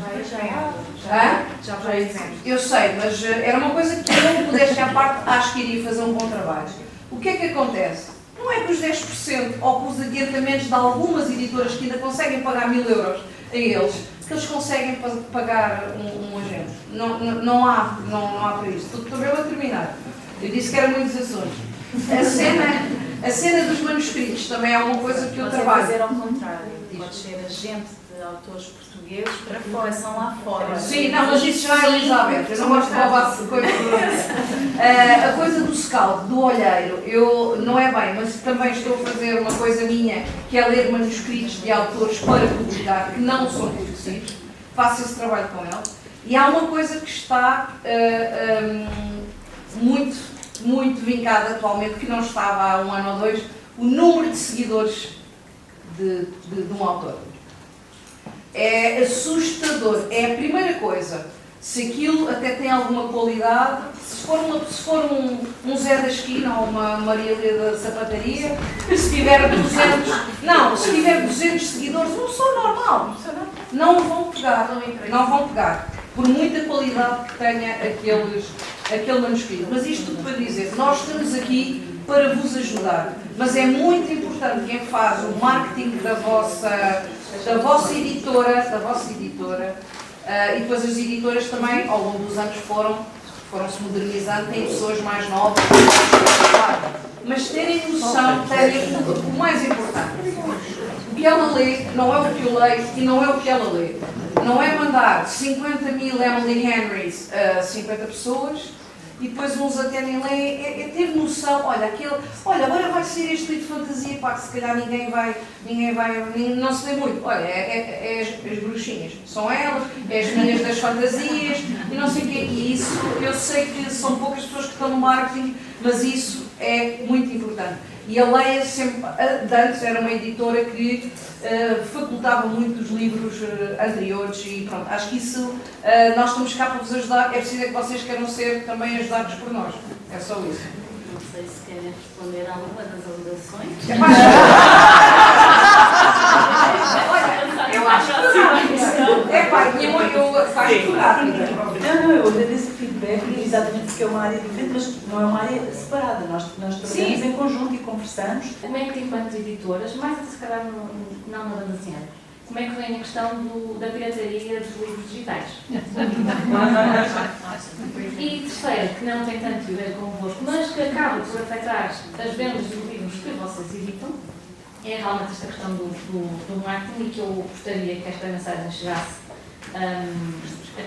vai exemplo. Eu sei, mas era uma coisa que eu, modéstia à parte, acho que iria fazer um bom trabalho. O que é que acontece? Não é que os 10% ou que os adiantamentos de algumas editoras que ainda conseguem pagar 1000 euros a eles, que eles conseguem pagar um agente. Não há para isso. Estou mesmo a terminar. Eu disse que eram muitos assuntos. A cena dos manuscritos também é uma coisa que eu trabalho. Pode fazer ao contrário. Pode ser agente de autores portugueses para formação lá fora. Sim, não, mas isso já é Elizabeth. Eu não gosto de roubar coisas. A coisa do scout, do olheiro, não é bem, mas também estou a fazer uma coisa minha, que é ler manuscritos de autores para publicar, que não são conhecidos. Faço esse trabalho com ele. E há uma coisa que está muito vincada atualmente, que não estava há 1 ano ou 2, o número de seguidores de um autor. É assustador. É a primeira coisa. Se aquilo até tem alguma qualidade, se for um Zé da esquina ou uma Marília da sapataria, se tiver 200 seguidores, uma pessoa normal, não vão pegar. Por muita qualidade que tenha aquele manuscrito. Mas isto tudo para dizer, nós estamos aqui para vos ajudar. Mas é muito importante quem faz o marketing da vossa editora, e depois as editoras também, ao longo dos anos, foram-se modernizando, têm pessoas mais novas, mas terem noção, o mais importante. O que ela lê não é o que eu leio e não é o que ela lê. Não é mandar 50.000 Emily Henrys a 50 pessoas e depois uns até nem leem, é ter noção, olha, agora vai ser este livro de fantasia, pá, que se calhar ninguém vai, não se lê muito, olha, é as bruxinhas, são elas, é as meninas das fantasias, e não sei o quê, e isso, eu sei que são poucas pessoas que estão no marketing, mas isso é muito importante. E a Leia sempre, antes era uma editora que facultava muito os livros anteriores e pronto, acho que isso, nós estamos cá para vos ajudar, é preciso que vocês queiram ser também ajudados por nós, é só isso. Não sei se querem responder a alguma das alegações. Eu acho que sim. É pá, eu faço tudo rápido. Não, eu agradeço o feedback, exatamente porque é uma área diferente, mas não é uma área separada. Nós trabalhamos em conjunto e conversamos. Como é que, enquanto editoras, mais até se calhar não na banda desenhada, como é que vem a questão da pirataria dos livros digitais? E terceiro, que não tem tanto a ver convosco, mas que acaba por afetar as vendas dos livros que vocês editam, é realmente esta questão do marketing, e que eu gostaria que esta mensagem chegasse a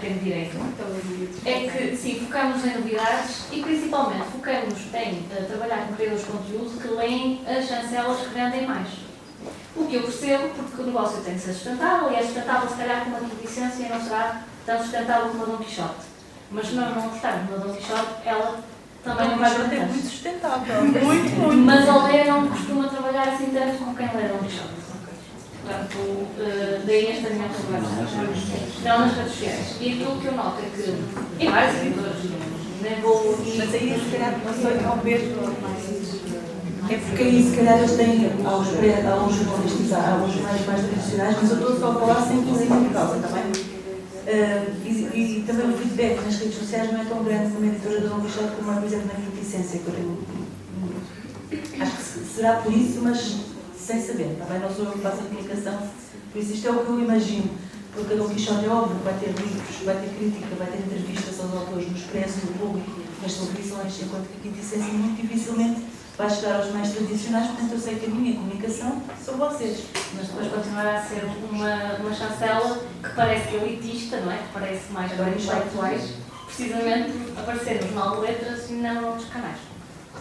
ter direito. É que, sim, focamos em novidades e, principalmente, focamos em trabalhar com criadores de conteúdo que leem as chancelas que vendem mais. O que eu percebo, porque o negócio tem que ser sustentável, e é sustentável, se calhar, com uma licença, e não será tão sustentável como a Dom Quixote. Mas se nós não gostarmos da Dom Quixote, ela também não vai ser muito sustentável. Muito. Mas a Leia não costuma trabalhar assim tanto como quem lê Dom Quixote. Portanto, daí esta minha observação. Não nas redes sociais. E aquilo que eu noto é que, em vários editores, nem vou... Mas aí, se calhar, não sou talvez É porque aí, se calhar, eles têm aos jornalistas, aos jornais mais tradicionais, mas eu estou só a falar sem incluir em causa, está bem? E também o feedback nas redes sociais não é tão grande como a editora da Dom Quixote como, por exemplo, na Quintessência, que eu tenho. Acho que será por isso, mas sem saber, está bem? Não sou eu que faço a comunicação, por isso isto é o que eu imagino. Porque a Dom Quixote é óbvio que vai ter livros, vai ter crítica, vai ter entrevistas aos autores no Expresso, no Público, nas televisões, enquanto que a Quintessência muito dificilmente vai chegar aos mais tradicionais, portanto eu sei que a minha comunicação são vocês. Mas depois continuará a ser uma chancela que parece elitista, não é? Que parece mais para intelectuais, precisamente aparecer nos 9 letras e não noutros canais.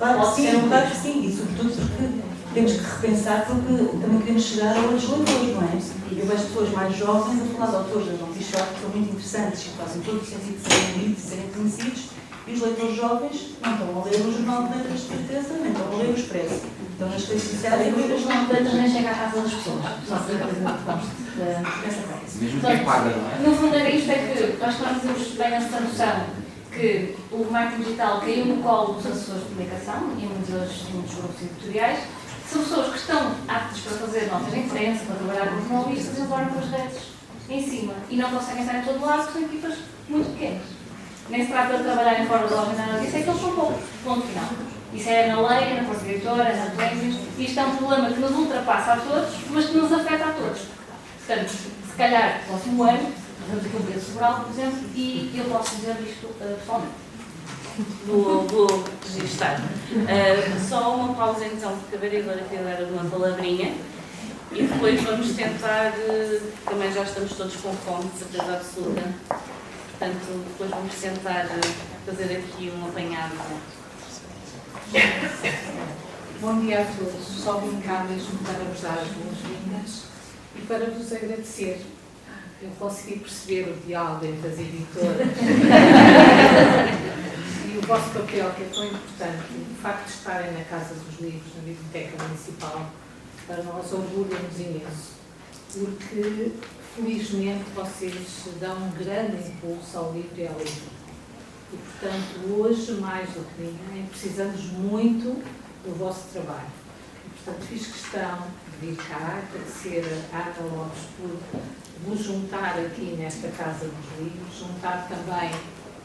Claro Pode que ser sim, um claro que sim, e sobretudo porque temos que repensar porque também queremos chegar a outros leitores, não é? Eu vejo pessoas mais jovens a falar de autores da Don Quixote que são muito interessantes e fazem todo o sentido de serem lidos e serem conhecidos, e os leitores jovens não estão a ler o Jornal de Letras de certeza, nem estão a ler o Expresso. Então nas redes sociais é O Jornal de Letras nem chega à casa das pessoas. Só se dessa coisa. Mesmo que é paga, não é? No fundo era isto, é que nós temos bem essa noção que o marketing digital caiu no colo dos assessores de publicação e muitos grupos editoriais. São pessoas que estão aptas para fazer notas em imprensa, para trabalhar com jornalistas, e agora com as redes em cima. E não conseguem estar em todo lado, porque são equipas muito pequenas. Nem se trata de trabalharem fora da ordem, nada disso, é que eles são poucos, ponto final. Isso é na lei, na força editora, na doenças. Isto é um problema que nos ultrapassa a todos, mas que nos afeta a todos. Portanto, se calhar, no próximo ano, vamos aqui um preço sobral, por exemplo, e eu posso dizer isto pessoalmente. Vou registar. Só uma pausa então, porque a vereadora queria dar uma palavrinha e depois vamos tentar, também já estamos todos com fome, de certeza absoluta, portanto depois vamos tentar fazer aqui um apanhado. Bom dia a todos, só vim cá mesmo para vos dar as boas-vindas e para vos agradecer. Eu consegui perceber o diálogo entre as editoras e o vosso papel, que é tão importante. O facto de estarem na Casa dos Livros, na Biblioteca Municipal, para nós orgulha-nos imenso, porque felizmente vocês dão um grande impulso ao livro e à leitura. E portanto, hoje, mais do que ninguém, precisamos muito do vosso trabalho. E, portanto, fiz questão de vir cá, agradecer a Ana Lopes por vos juntar aqui nesta Casa dos Livros, juntar também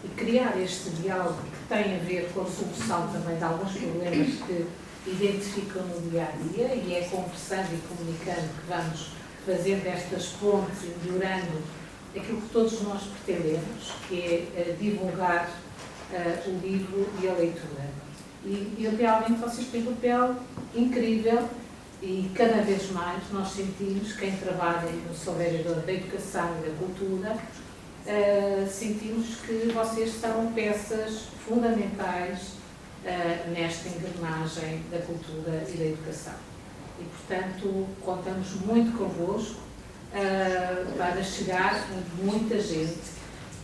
e criar este diálogo que tem a ver com a solução também de alguns problemas que identificam no dia-a-dia, e é conversando e comunicando que vamos fazendo estas pontes e melhorando aquilo que todos nós pretendemos, que é divulgar o livro e a leitura. E realmente vocês têm um papel incrível e cada vez mais nós sentimos, quem trabalha no Sou Vereador da Educação e da Cultura, sentimos que vocês são peças fundamentais nesta engrenagem da cultura e da educação. E, portanto, contamos muito convosco para chegar a muita gente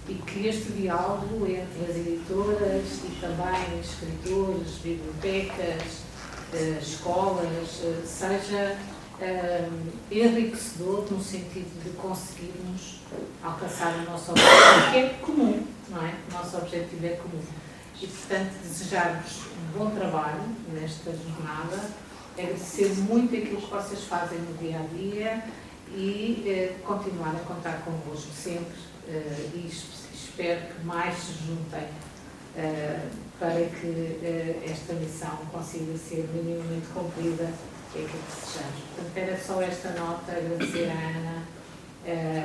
e que este diálogo entre as editoras e também escritores, bibliotecas, escolas, seja enriquecedor no sentido de conseguirmos alcançar o nosso objetivo, que é comum, não é? O nosso objetivo é comum. E, portanto, desejar-vos um bom trabalho nesta jornada, agradecer muito aquilo que vocês fazem no dia-a-dia e continuar a contar convosco sempre e espero que mais se juntem para que esta missão consiga ser minimamente cumprida, que é aquilo que desejamos. Portanto, era só esta nota, agradecer à Ana,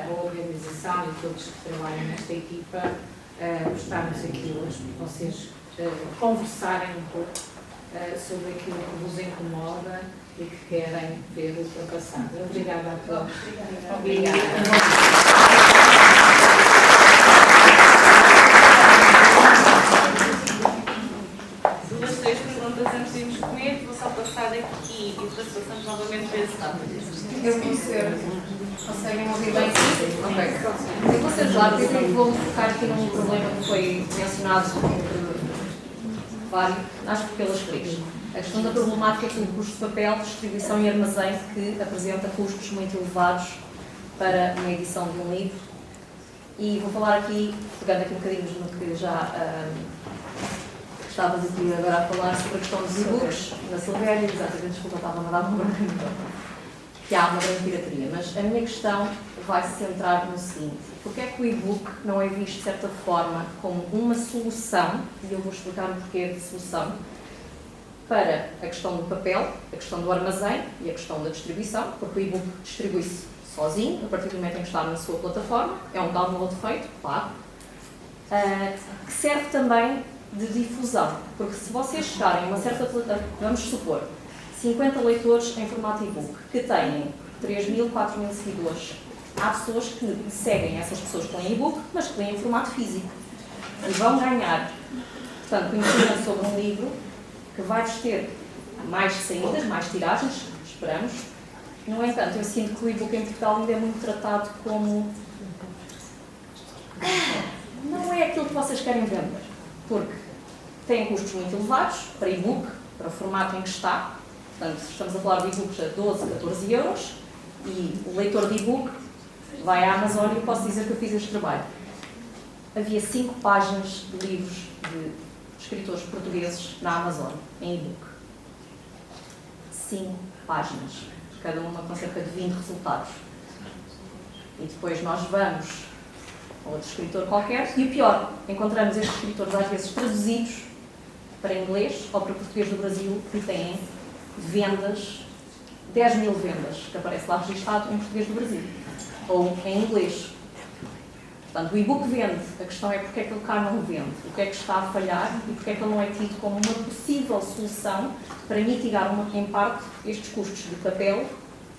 a organização e todos que trabalham nesta equipa, por estarmos aqui hoje, para vocês conversarem um pouco sobre aquilo que vos incomoda e que querem ver ultrapassado. Obrigada a todos. Obrigada. Duas, três perguntas antes de irmos comer, vou só passar aqui e depois passamos novamente para esse lado. Eu vou ser. Conseguem ouvir bem? Ok. Eu vou ser claro, eu vou focar aqui num problema que foi mencionado por vários, acho que pelas três. A questão da problemática com o custo de papel, distribuição e armazém, que apresenta custos muito elevados para uma edição de um livro. E vou falar aqui, pegando aqui um bocadinho no que já estavas aqui agora a falar sobre a questão dos e-books, na Silvéria, exatamente, desculpa, estava a dar uma branca, que há uma grande pirataria. Mas a minha questão vai se centrar no seguinte: porque é que o e-book não é visto, de certa forma, como uma solução, e eu vou explicar o porquê de solução, para a questão do papel, a questão do armazém e a questão da distribuição, porque o e-book distribui-se sozinho, a partir do momento em que está na sua plataforma, é um download feito, claro, que serve também de difusão, porque se vocês chegarem a uma certa plataforma, vamos supor, 50 leitores em formato e-book, que têm 3.000, 4.000 seguidores, há pessoas que seguem essas pessoas que leem e-book, mas que leem em formato físico, e vão ganhar, portanto, conhecimento sobre um livro que vai ter mais saídas, mais tiragens, esperamos. No entanto, eu sinto que o e-book em Portugal ainda é muito tratado como... Não é aquilo que vocês querem vender, porque tem custos muito elevados para e-book, para o formato em que está. Portanto, estamos a falar de e-books a 12, 14 euros, e o leitor de e-book vai à Amazon e eu posso dizer que eu fiz este trabalho. Havia 5 páginas de livros de escritores portugueses na Amazon, em e-book. 5 páginas, cada uma com cerca de 20 resultados. E depois nós vamos a outro escritor qualquer, e o pior, encontramos estes escritores às vezes traduzidos para inglês ou para português do Brasil, que têm vendas, 10 mil vendas, que aparece lá registado em português do Brasil, ou em inglês. Portanto, o e-book vende, a questão é porque é que ele cá não vende, o que é que está a falhar e porque é que ele não é tido como uma possível solução para mitigar, em parte, estes custos de papel,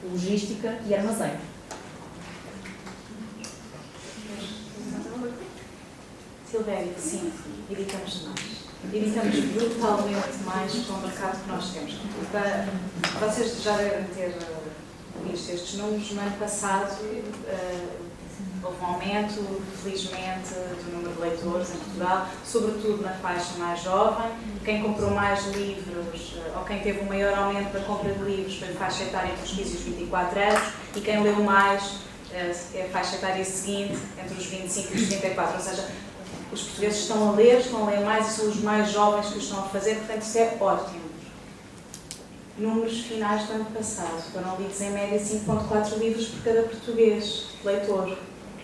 logística e armazém. Silvério, sim, editamos mais. Editamos brutalmente mais com o mercado que nós temos. Vocês já devem ter visto estes números. No ano passado houve um aumento, felizmente, do número de leitores em Portugal, sobretudo na faixa mais jovem. Quem comprou mais livros, ou quem teve um maior aumento da compra de livros, foi a faixa etária entre os 15 e os 24 anos, e quem leu mais é a faixa etária seguinte, entre os 25 e os 34, ou seja, os portugueses estão a ler mais e são os mais jovens que o estão a fazer, portanto isso é ótimo. Números finais do ano passado, foram lidos em média 5,4 livros por cada português, leitor.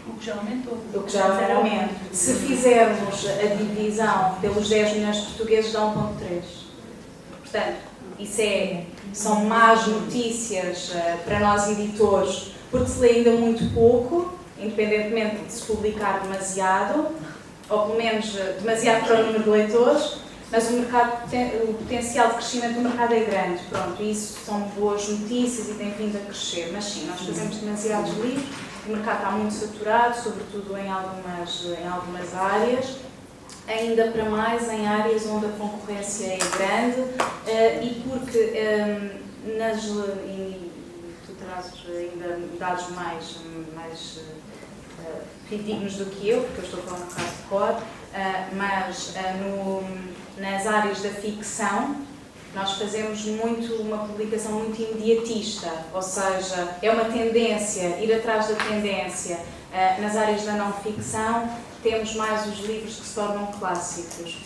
O que já aumentou. O que já aumenta. Se fizermos a divisão pelos 10 milhões de portugueses, dá 1,3. Portanto, isso são más notícias para nós editores, porque se lê ainda muito pouco, independentemente de se publicar demasiado, ou pelo menos demasiado para o número de leitores, mas o potencial de crescimento do mercado é grande. Pronto, isso são boas notícias e tem vindo a crescer. Mas sim, nós fazemos demasiados livros, o mercado está muito saturado, sobretudo em algumas áreas, ainda para mais em áreas onde a concorrência é grande e porque tu trazes ainda dados mais fidedignos do que eu, porque eu estou a falar um bocado de cor, mas nas áreas da ficção nós fazemos uma publicação muito imediatista, ou seja, é uma tendência, ir atrás da tendência. Nas áreas da não-ficção temos mais os livros que se tornam clássicos,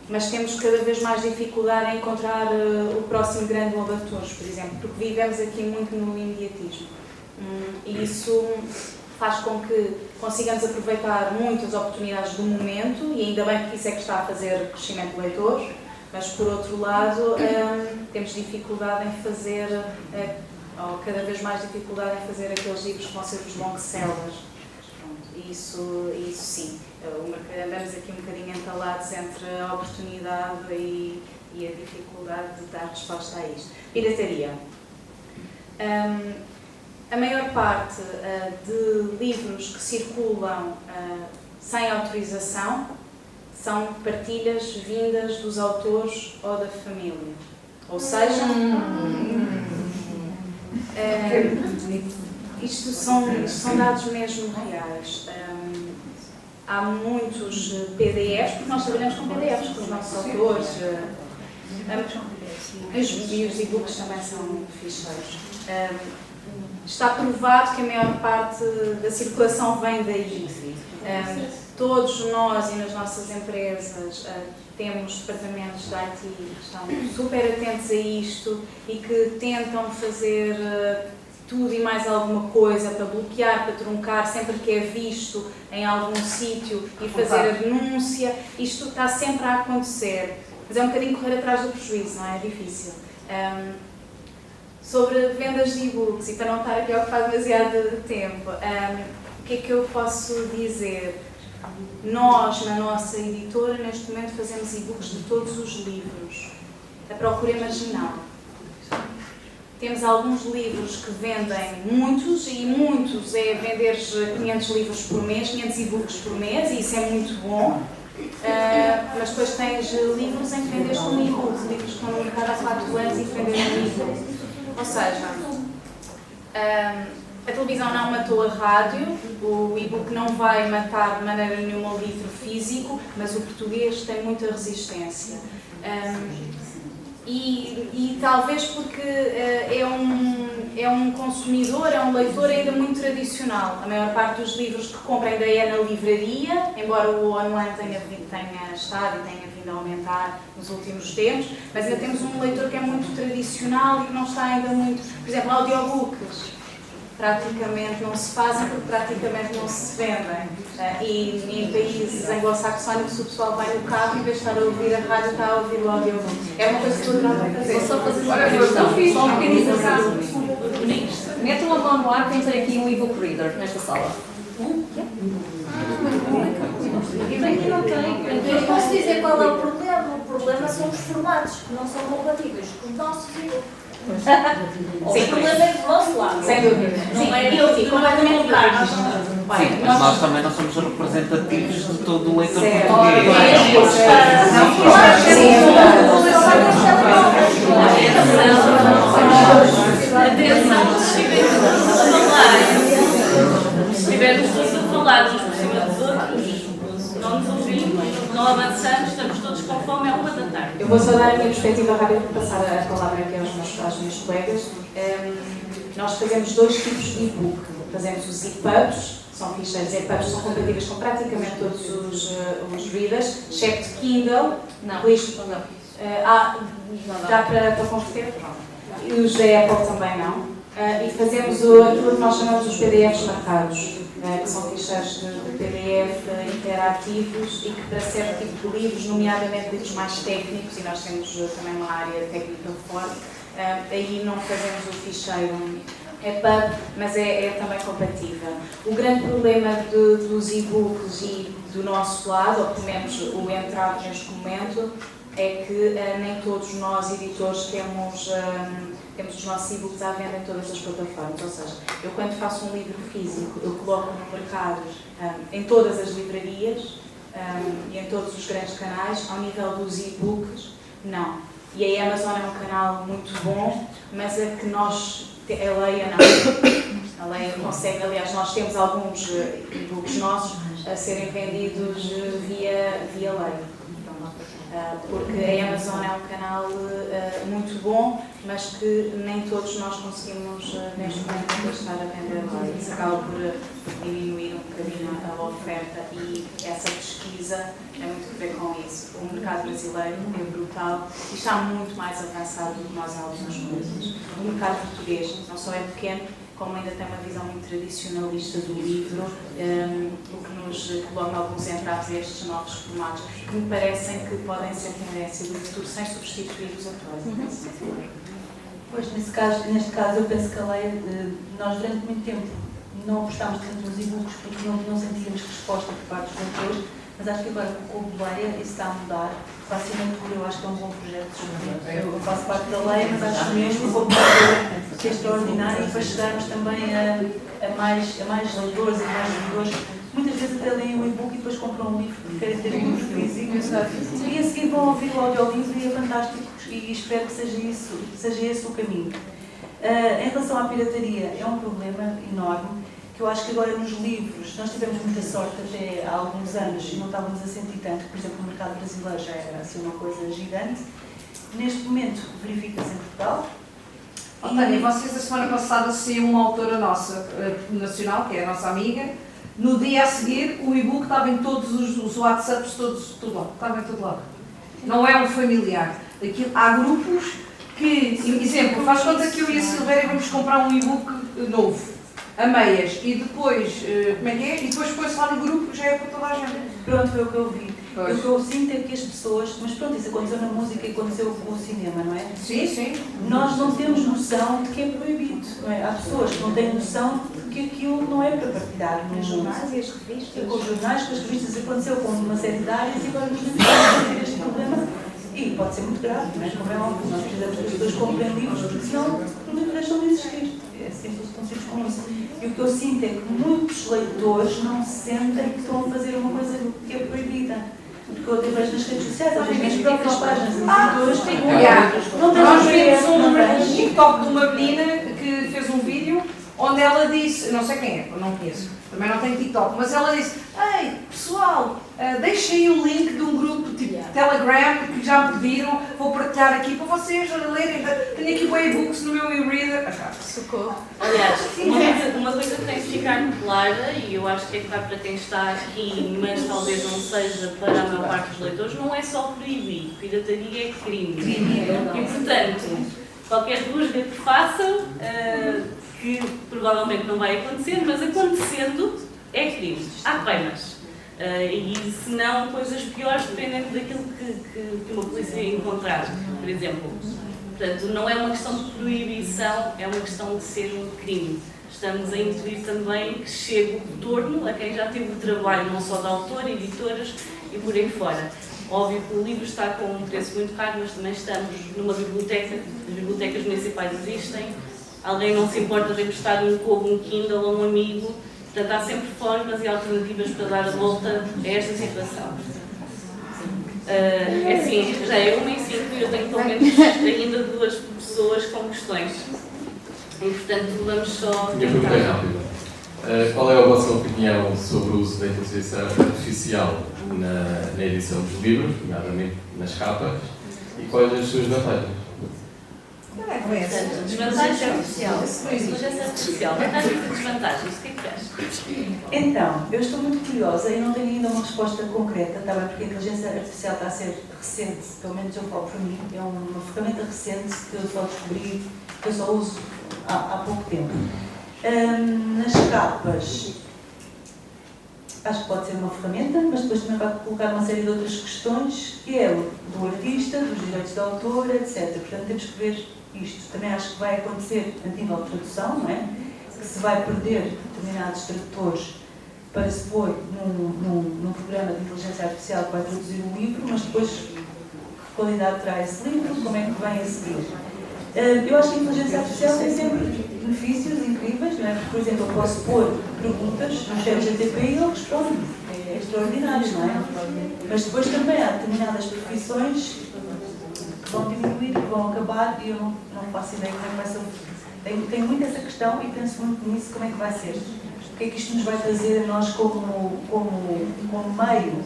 mas temos cada vez mais dificuldade em encontrar o próximo grande lobo de touros, por exemplo, porque vivemos aqui muito no imediatismo. E isso faz com que consigamos aproveitar muitas oportunidades do momento, e ainda bem que isso é que está a fazer crescimento de leitores, mas por outro lado temos dificuldade em fazer, ou cada vez mais dificuldade em fazer aqueles livros que vão ser os long sellers. Isso sim, andamos aqui um bocadinho entalados entre a oportunidade e a dificuldade de dar resposta a isto. Pirataria. A maior parte de livros que circulam sem autorização são partilhas vindas dos autores ou da família. Ou seja, isto são dados mesmo reais. Há muitos PDFs, porque nós trabalhamos com PDFs com os nossos autores. E os e-books também são ficheiros. Está provado que a maior parte da circulação vem daí. Todos nós e nas nossas empresas temos departamentos de IT que estão super atentos a isto e que tentam fazer tudo e mais alguma coisa para bloquear, para truncar, sempre que é visto em algum sítio e fazer a denúncia. Isto está sempre a acontecer, mas é um bocadinho correr atrás do prejuízo, não é? É difícil. Sobre vendas de e-books, e para não estar aqui a ocupar demasiado tempo, o que é que eu posso dizer? Nós, na nossa editora, neste momento fazemos e-books de todos os livros. A procura é marginal. Temos alguns livros que vendem muitos, e muitos é vender 500 livros por mês, 500 e-books por mês, e isso é muito bom. mas depois tens livros em que vendes como e-book, livros que estão no mercado há 4 anos e que vendem como e-book. Ou seja, a televisão não matou a rádio, o e-book não vai matar de maneira nenhuma o livro físico, mas o português tem muita resistência. E talvez porque é um consumidor, é um leitor ainda muito tradicional. A maior parte dos livros que compra ainda é na livraria, embora o online tenha estado e tenha vindo a aumentar nos últimos tempos, mas ainda temos um leitor que é muito tradicional e que não está ainda muito... Por exemplo, audiobooks praticamente não se fazem porque praticamente não se vendem. E em países anglo-saxónicos o pessoal vai no carro e em vez de estar a ouvir a rádio está a ouvir o audiobook. É uma coisa que eu adorava fazer. Vou só fazer uma questão, só um pequenino caso. Metam a mão no ar quem tem aqui um e-book reader nesta sala. Não tem. Eu posso dizer qual é o problema. O problema são os formatos, que não são compatíveis com os nossos e-books. Sim, o problema é do nosso lado. Sem dúvida. Não é eu, completamente claro. Sim, mas nós também não somos representativos de todo o leitor Certo. Atenção, se estivermos todos a falar uns por cima dos outros, não nos ouvimos, não avançamos, estamos todos com fome, é 1h da tarde. Eu vou só dar a minha perspectiva rápida para passar a palavra aqui às minhas colegas. Nós fazemos 2 tipos de e-book. Fazemos os e-pubs, são ficheiros e-pubs que são compatíveis com praticamente todos os readers, excepto Kindle. Não. Dá para converter? E os da Apple também não. E fazemos aquilo que nós chamamos os PDFs marcados, que são ficheiros de PDF interativos e que para certo tipo de livros, nomeadamente livros mais técnicos, e nós temos também uma área técnica forte, aí não fazemos o ficheiro EPUB, mas é também compatível. O grande problema dos e-books e do nosso lado, ou pelo menos o entrave neste momento, é que nem todos nós, editores, temos os nossos e-books à venda em todas as plataformas. Ou seja, eu quando faço um livro físico, eu coloco no mercado em todas as livrarias e em todos os grandes canais. Ao nível dos e-books, não. E a Amazon é um canal muito bom, mas é que a Leia não. A Leia consegue, aliás, nós temos alguns e-books nossos a serem vendidos via Leia. Porque a Amazon é um canal muito bom, mas que nem todos nós conseguimos neste momento estar a vender lá. Isso acaba por diminuir um bocadinho a oferta e essa pesquisa tem muito a ver com isso. O mercado brasileiro é brutal e está muito mais avançado do que nós em algumas coisas. O mercado português não só é pequeno, como ainda tem uma visão muito tradicionalista do livro, o que nos coloca alguns entraves a estes novos formatos, que me parecem que podem ser tendência do futuro sem substituir os atuais. Pois, neste caso, eu penso que a lei, nós durante muito tempo não apostámos tanto nos e-books porque não sentíamos resposta por parte dos leitores, mas acho que agora com o Leia isso está a mudar. A assinatura eu acho que é um bom projeto. Eu faço parte da lei, mas acho mesmo que o projeto é extraordinário para chegarmos também a mais leitores e mais leitores. Muitas vezes até leem um e-book e depois compram um livro porque querem ter um livro físico. E a seguir vão ouvir o audiolivro e é fantástico e espero que seja esse o caminho. Em relação à pirataria, é um problema enorme. Eu acho que agora nos livros, nós tivemos muita sorte até há alguns anos e não estávamos a sentir tanto, por exemplo, no mercado brasileiro já era assim uma coisa gigante. Neste momento, verifica-se em Portugal. Tânia, vocês a semana passada saiu uma autora nossa, nacional, que é a nossa amiga, no dia a seguir o e-book estava em todos os WhatsApps, tudo lá, estava em todo lado. Não é um familiar. Há grupos que, exemplo, faz conta que eu e a Silvéria vamos comprar um e-book novo. A meias, e depois, como é que é? E depois põe-se lá no grupo, já é para toda a gente. Pronto, foi o que eu vi. O que eu sinto é que as pessoas, mas pronto, isso aconteceu na música e aconteceu com o cinema, não é? Sim, sim. Nós não temos noção de que é proibido, não é? Há pessoas que não têm noção de que aquilo não é para partilhar. Com os jornais e as revistas. Com os jornais, com as revistas, aconteceu com uma série de áreas e agora nos livros este problema. E pode ser muito grave, mas como é óbvio, nós precisamos que as pessoas comprem livros, porque senão os livros deixam de existir. É simples, tão simples como isso. E o que eu sinto é que muitos leitores não se sentem que estão a fazer uma coisa que é proibida. Porque eu até vejo nas redes sociais, às vezes nas próprias páginas dos editores têm Nós vimos um TikTok de uma menina que fez um vídeo onde ela disse, não sei quem é, eu não conheço, também não tenho TikTok, mas ela disse: ei, pessoal, deixem o link de um grupo tipo Telegram que já me pediram, vou partilhar aqui para vocês lerem. Tenho aqui o e-books no meu e-reader. Socorro. Aliás, uma coisa que tem que ficar clara, e eu acho que é claro para quem está aqui, mas talvez não seja para a maior parte dos leitores, não é só proibir. Pirataria é crime. E, portanto, qualquer dúvida que façam, que provavelmente não vai acontecer, mas acontecendo, é crime. Há penas. E se não, coisas piores dependendo daquilo que uma polícia encontrar. Por exemplo, portanto, não é uma questão de proibição, é uma questão de ser um crime. Estamos a intuir também que chegue o retorno a quem já teve o trabalho, não só de autor, editoras e por aí fora. Óbvio que o livro está com um preço muito caro, mas também estamos numa biblioteca, as bibliotecas municipais existem, alguém não se importa de emprestar um Kobo, um Kindle a um amigo, portanto há sempre formas e alternativas para dar a volta a esta situação. É assim, já é 1h05 e eu tenho pelo menos ainda 2 pessoas com questões. E portanto vamos só Minha pergunta é rápida. Qual é a vossa opinião sobre o uso da inteligência artificial na edição dos livros, nomeadamente nas capas, e quais as suas vantagens? Portanto, desvantagem artificial. Inteligência artificial. Vantagens e desvantagens. O que é que achas? Então, eu estou muito curiosa e não tenho ainda uma resposta concreta, tá bem? Porque a inteligência artificial está a ser recente, pelo menos eu falo para mim, é uma ferramenta recente que eu só descobri, que eu só uso há pouco tempo. Nas capas, acho que pode ser uma ferramenta, mas depois também vai colocar uma série de outras questões, que é o do artista, dos direitos de autor, etc. Portanto, temos que ver isto. Também acho que vai acontecer a nível de tradução, não é? Que se vai perder determinados tradutores para se pôr num programa de inteligência artificial que vai traduzir um livro, mas depois que qualidade terá esse livro, como é que vem a seguir? Eu acho que a inteligência artificial tem sempre benefícios incríveis, não é? Porque, por exemplo, eu posso pôr perguntas no ChatGPT e ele responde. É extraordinário, não é? Mas depois também há determinadas profissões que vão diminuir, que vão acabar e eu não faço ideia como é que vai ser. Tenho muito essa questão e penso muito nisso, como é que vai ser. O que é que isto nos vai trazer a nós como meio?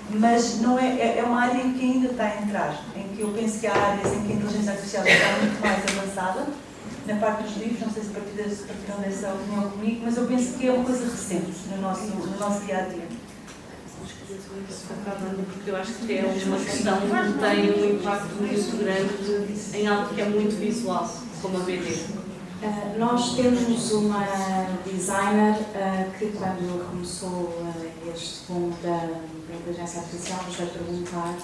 Mas não é uma área em que ainda está a entrar, em que eu penso que há áreas em que a inteligência artificial está muito mais avançada, na parte dos livros, não sei se partilham dessa opinião comigo, mas eu penso que é uma coisa recente no nosso dia-a-dia. Porque eu acho que é uma questão que tem um impacto muito grande em algo que é muito visual, como a BD. Nós temos uma designer que, quando começou este boom da inteligência artificial, nos veio perguntar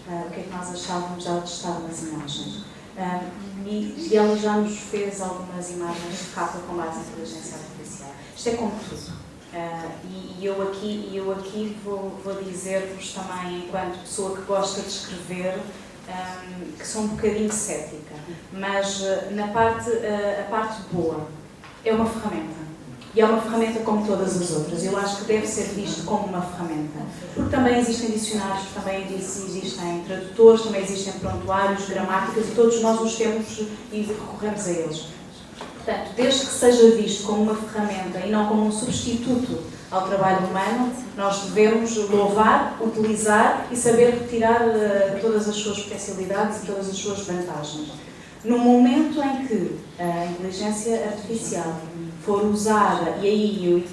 o que é que nós achávamos ao testar umas imagens. E ela já nos fez algumas imagens de capa com base em inteligência artificial. Isto é como tudo. E eu aqui vou dizer-vos também, enquanto pessoa que gosta de escrever, que sou um bocadinho cética, mas a parte boa é uma ferramenta. E é uma ferramenta como todas as outras. Eu acho que deve ser visto como uma ferramenta. Porque também existem dicionários, também existem tradutores, também existem prontuários, gramáticas, e todos nós os temos e recorremos a eles. Portanto, desde que seja visto como uma ferramenta e não como um substituto ao trabalho humano, nós devemos louvar, utilizar e saber retirar todas as suas potencialidades e todas as suas vantagens. No momento em que a inteligência artificial for usada, e aí eu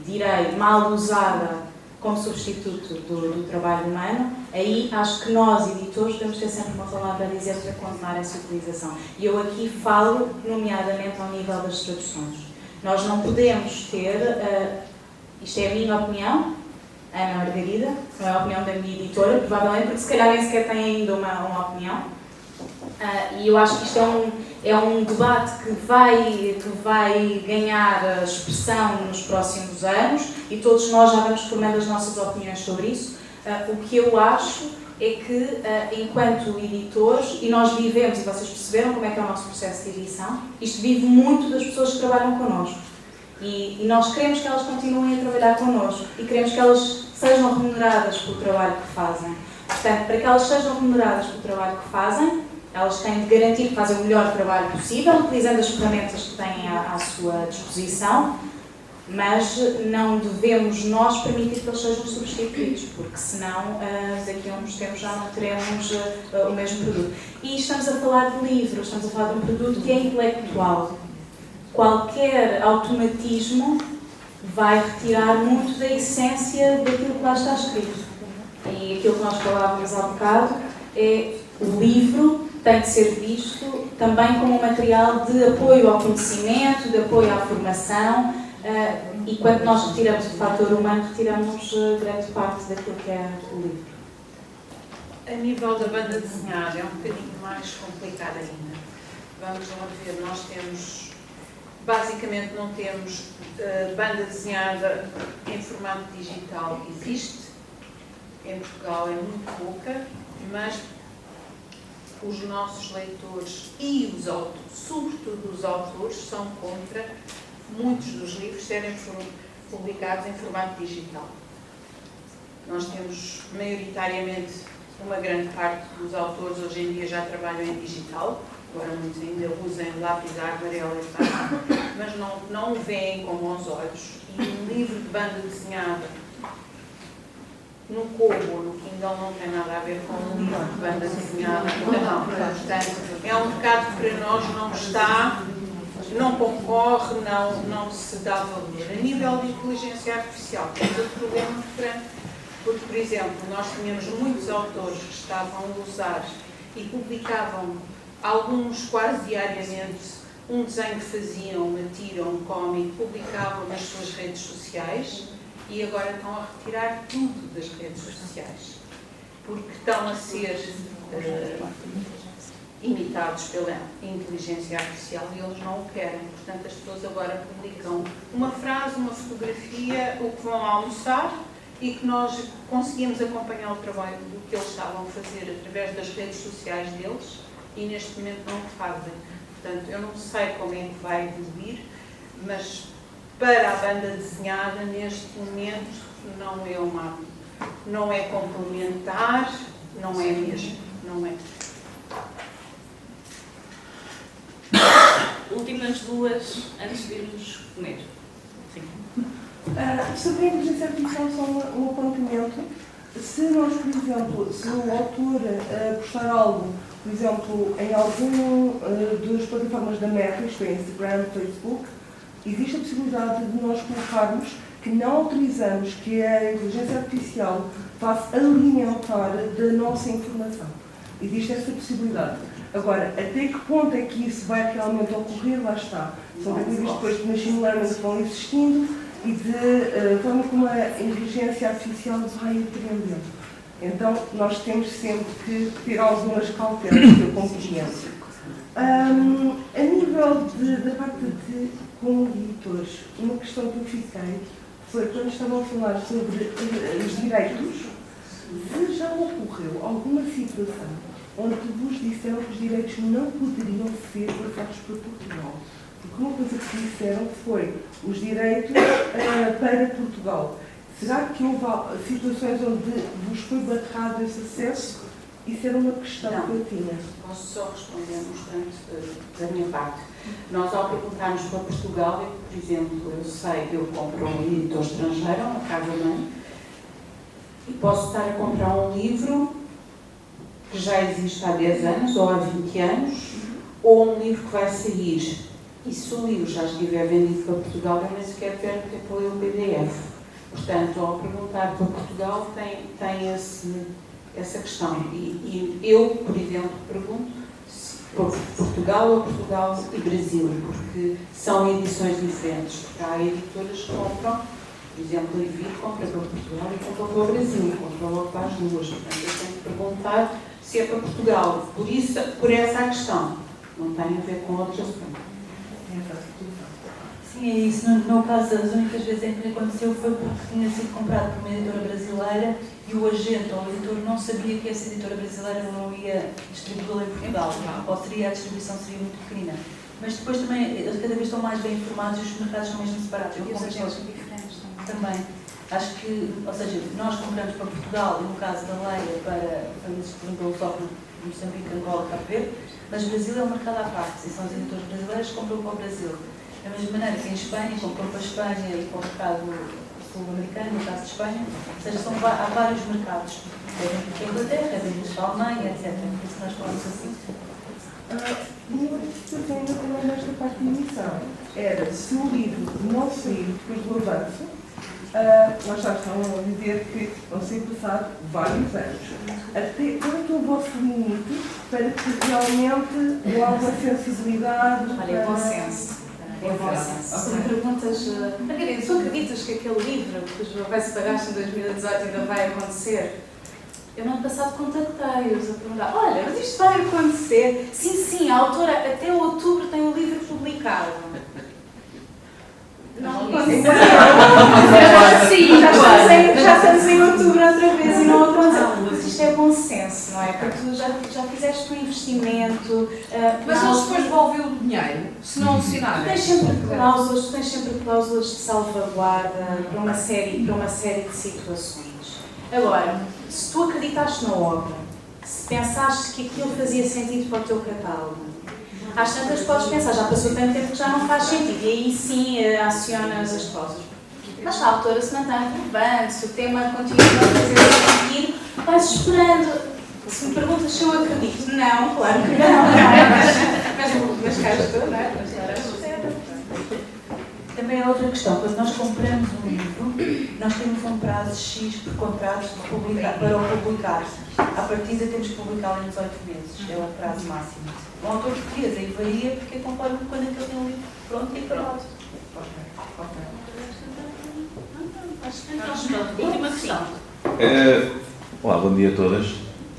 direi mal usada como substituto do trabalho humano, aí acho que nós, editores, devemos ter sempre uma palavra a dizer para condenar essa utilização. E eu aqui falo, nomeadamente, ao nível das traduções. Nós não podemos ter, isto é a minha opinião, Ana Margarida, não é a opinião da minha editora, provavelmente, porque se calhar nem sequer tem ainda uma opinião. E eu acho que isto é um debate que vai ganhar expressão nos próximos anos e todos nós já vamos formando as nossas opiniões sobre isso. O que eu acho é que, enquanto editores, e nós vivemos, e vocês perceberam como é que é o nosso processo de edição, isto vive muito das pessoas que trabalham connosco. E nós queremos que elas continuem a trabalhar connosco e queremos que elas sejam remuneradas pelo trabalho que fazem. Portanto, para que elas sejam remuneradas pelo trabalho que fazem, elas têm de garantir que fazem o melhor trabalho possível, utilizando as ferramentas que têm à sua disposição, mas não devemos nós permitir que eles sejam substituídos, porque senão daqui a uns tempos já não teremos o mesmo produto. E estamos a falar de livros, estamos a falar de um produto que é intelectual. Qualquer automatismo vai retirar muito da essência daquilo que lá está escrito. E aquilo que nós falávamos há bocado é o livro tem de ser visto também como um material de apoio ao conhecimento, de apoio à formação, e quando nós retiramos o fator humano, retiramos grande parte daquilo que é o livro. A nível da banda desenhada é um bocadinho mais complicado ainda. Vamos lá ver, nós temos, basicamente não temos banda desenhada em formato digital, existe, em Portugal é muito pouca, mas os nossos leitores e os autores, sobretudo os autores, são contra muitos dos livros serem publicados em formato digital. Nós temos, maioritariamente, uma grande parte dos autores hoje em dia já trabalham em digital, agora muitos ainda usam lápis amarelo e tal, mas não o veem com bons olhos. E um livro de banda desenhada no Kobo ou no Kindle não tem nada a ver com um livro de banda desenhada. Não, portanto, é um mercado que para nós não está, não concorre, não se dá valor. A nível de inteligência artificial, temos outro problema muito grande, porque, por exemplo, nós tínhamos muitos autores que estavam a usar e publicavam, alguns quase diariamente, um desenho que faziam, uma tira, um cómic, publicavam nas suas redes sociais e agora estão a retirar tudo das redes sociais, porque estão a ser imitados pela inteligência artificial e eles não o querem. Portanto, as pessoas agora publicam uma frase, uma fotografia, o que vão almoçar e que nós conseguimos acompanhar o trabalho do que eles estavam a fazer através das redes sociais deles e neste momento não o fazem. Portanto, eu não sei como é que vai evoluir, mas para a banda desenhada, neste momento, não é complementar, não é mesmo, não é. Últimas duas, antes de irmos comer. Sim. Sobre a inteligência artificial, só um apontamento. Se nós, por exemplo, se o autor postar algo, por exemplo, em algum das plataformas da Meta, isto é, Instagram, Facebook, existe a possibilidade de nós colocarmos que não autorizamos que a inteligência artificial faça alimentar da nossa informação. Existe essa possibilidade. Agora, até que ponto é que isso vai realmente ocorrer, lá está. São tecnologias depois de machine learning que vão existindo e de forma como a inteligência artificial vai aprendendo. Então, nós temos sempre que ter algumas cautelas, que eu compreendo. A nível da parte de com editores, uma questão que eu fiquei foi quando estavam a falar sobre os direitos, se já ocorreu alguma situação onde vos disseram que os direitos não poderiam ser passados para Portugal. Porque uma coisa que disseram foi os direitos para Portugal. Será que houve situações onde vos foi barrado esse acesso? Isso era uma questão que eu tinha. Posso só responder no instante da minha parte. Nós, ao perguntarmos para Portugal, por exemplo, eu sei que eu compro um editor estrangeiro, uma casa-mãe, e posso estar a comprar um livro que já existe há 10 anos ou há 20 anos, ou um livro que vai sair. E se o livro já estiver vendido para Portugal, eu nem sequer quero ter para ler o PDF. Portanto, ao perguntar para Portugal, tem essa questão. E eu, por exemplo, pergunto se por Portugal ou Portugal e Brasil, porque são edições diferentes. Porque há editoras que compram, por exemplo, a Evir compra para Portugal e compra para o Brasil, compra logo para as duas. Portanto, eu tenho que perguntar se é para Portugal. Por essa questão. Não tem a ver com outras coisas. Sim, é isso. No meu caso, as únicas vezes em que aconteceu foi porque tinha sido comprado por uma editora brasileira e o agente ou o editor não sabia que essa editora brasileira não ia distribuí-la em Portugal. Ou seria, a distribuição seria muito pequenina. Mas depois também, eles cada vez estão mais bem informados e os mercados são mesmo separados. E os agentes são diferentes também. Acho que, ou seja, nós compramos para Portugal, e no caso da Leia, para países, por exemplo, Lusófono, Moçambique, Angola, Cabo Verde, mas o Brasil é um mercado à parte, e são os editores brasileiros que compram para o Brasil. Da mesma maneira que em Espanha, compram para a Espanha e para o mercado sul-americano, no caso de Espanha, ou seja, há vários mercados. Devem vir para a Inglaterra, devem vir para a Alemanha, etc. Por isso nós falamos assim. Uma questão ainda também nesta parte de emissão era se o livro não sair depois do avanço, nós já estamos a dizer que vão ser passados vários anos. Até quanto é o vosso limite para que realmente não haja sensibilidade? Olha, é bom senso. É bom senso. Se me perguntas, Margarida, tu acreditas que aquele livro que vai se pagaste em 2018 ainda vai acontecer? Eu no ano passado contactei-os a perguntar, olha, mas isto vai acontecer? Sim, a autora até outubro tem o livro publicado. Não aconteceu. Sim, já estamos em outubro outra vez e não aconteceu. Mas isto é bom senso, não é? Porque tu já fizeste um investimento. Mas eles depois devolvem o dinheiro, se não assinarem. Tu tens sempre cláusulas de salvaguarda para uma série de situações. Agora, se tu acreditaste na obra, se pensaste que aquilo fazia sentido para o teu catálogo, às tantas podes pensar, já passou tanto tempo que já não faz sentido, e aí sim acionas as cláusulas. Mas se a autora se mantém relevante, se o tema continua a fazer sentido, vais esperando. Se me perguntas se eu acredito, não, claro que não. Mas cá estou, não é? Também há outra questão, quando nós compramos um livro, nós temos um prazo X por contrato para o publicar. À partida temos que publicá-lo em 18 meses, é o prazo máximo. O autor português aí varia porque é conforme quando aquele tem um livro pronto e acabado. Última questão. Olá, bom dia a todas.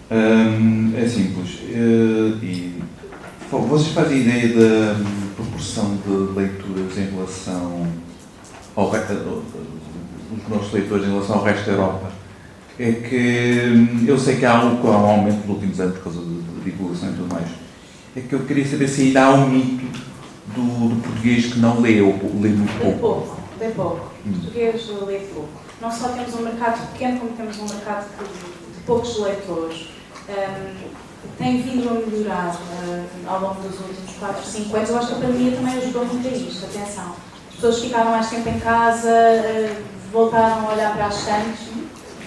É simples. Vocês fazem ideia da proporção de leituras em relação ao dos nossos leitores em relação ao resto da Europa? É que eu sei que há um aumento nos últimos anos por causa de divulgação e tudo mais. É que eu queria saber se ainda há um mito do português que não lê ou lê muito pouco. Lê pouco. O português lê pouco. Não só temos um mercado pequeno, como temos um mercado de poucos leitores. Tem vindo a melhorar ao longo dos últimos 4, 5 anos. Eu acho que a pandemia também ajudou muito a isto. Atenção. As pessoas ficaram mais tempo em casa, voltaram a olhar para as estantes.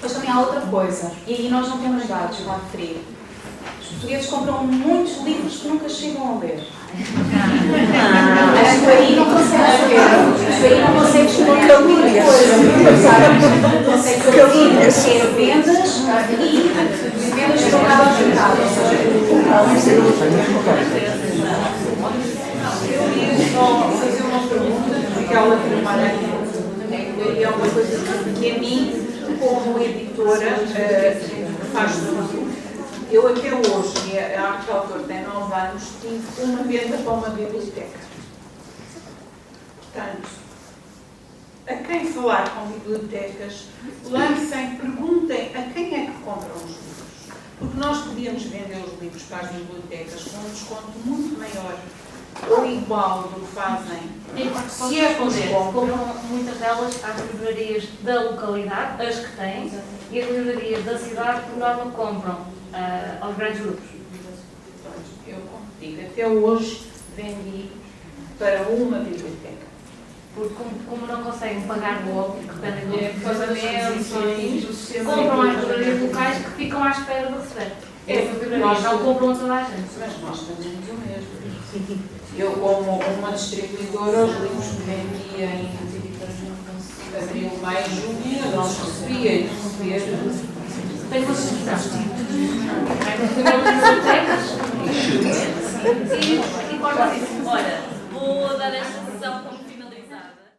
Mas também há outra coisa, e aí nós não temos dados para referir. Os portugueses compram muitos livros que nunca chegam a ler. Mas tu aí não consegues ver. Tu aí não consegues ver muita coisa. Consegues ver vendas e vendas que estão cá ao mercado. Eu ia só fazer uma pergunta, porque ela trabalha e é uma coisa que a mim, como editora, faz tudo. Eu até hoje, e a Arte Autor tem 9 anos, tive uma venda para uma biblioteca. Portanto, a quem falar com bibliotecas, lancem, perguntem a quem é que compram os livros. Porque nós podíamos vender os livros para as bibliotecas com um desconto muito maior ou igual do que fazem. Se é compram muitas delas às livrarias da localidade, as que têm, e as livrarias da cidade, por norma, compram aos grandes grupos. Eu, como digo, até hoje vendi para uma biblioteca. Porque como não conseguem pagar logo, porque dependem do pagamentos, compram compram às livrarias locais que ficam à espera de receber. Nós não compram toda a gente. Mas nós fazemos o mesmo. Eu, como uma distribuidora, os livros que vendia em abril, maio, junho, eu não os recebia e receber. Tem uma sugestão. Bibliotecas e corta isso. Olha, vou dar esta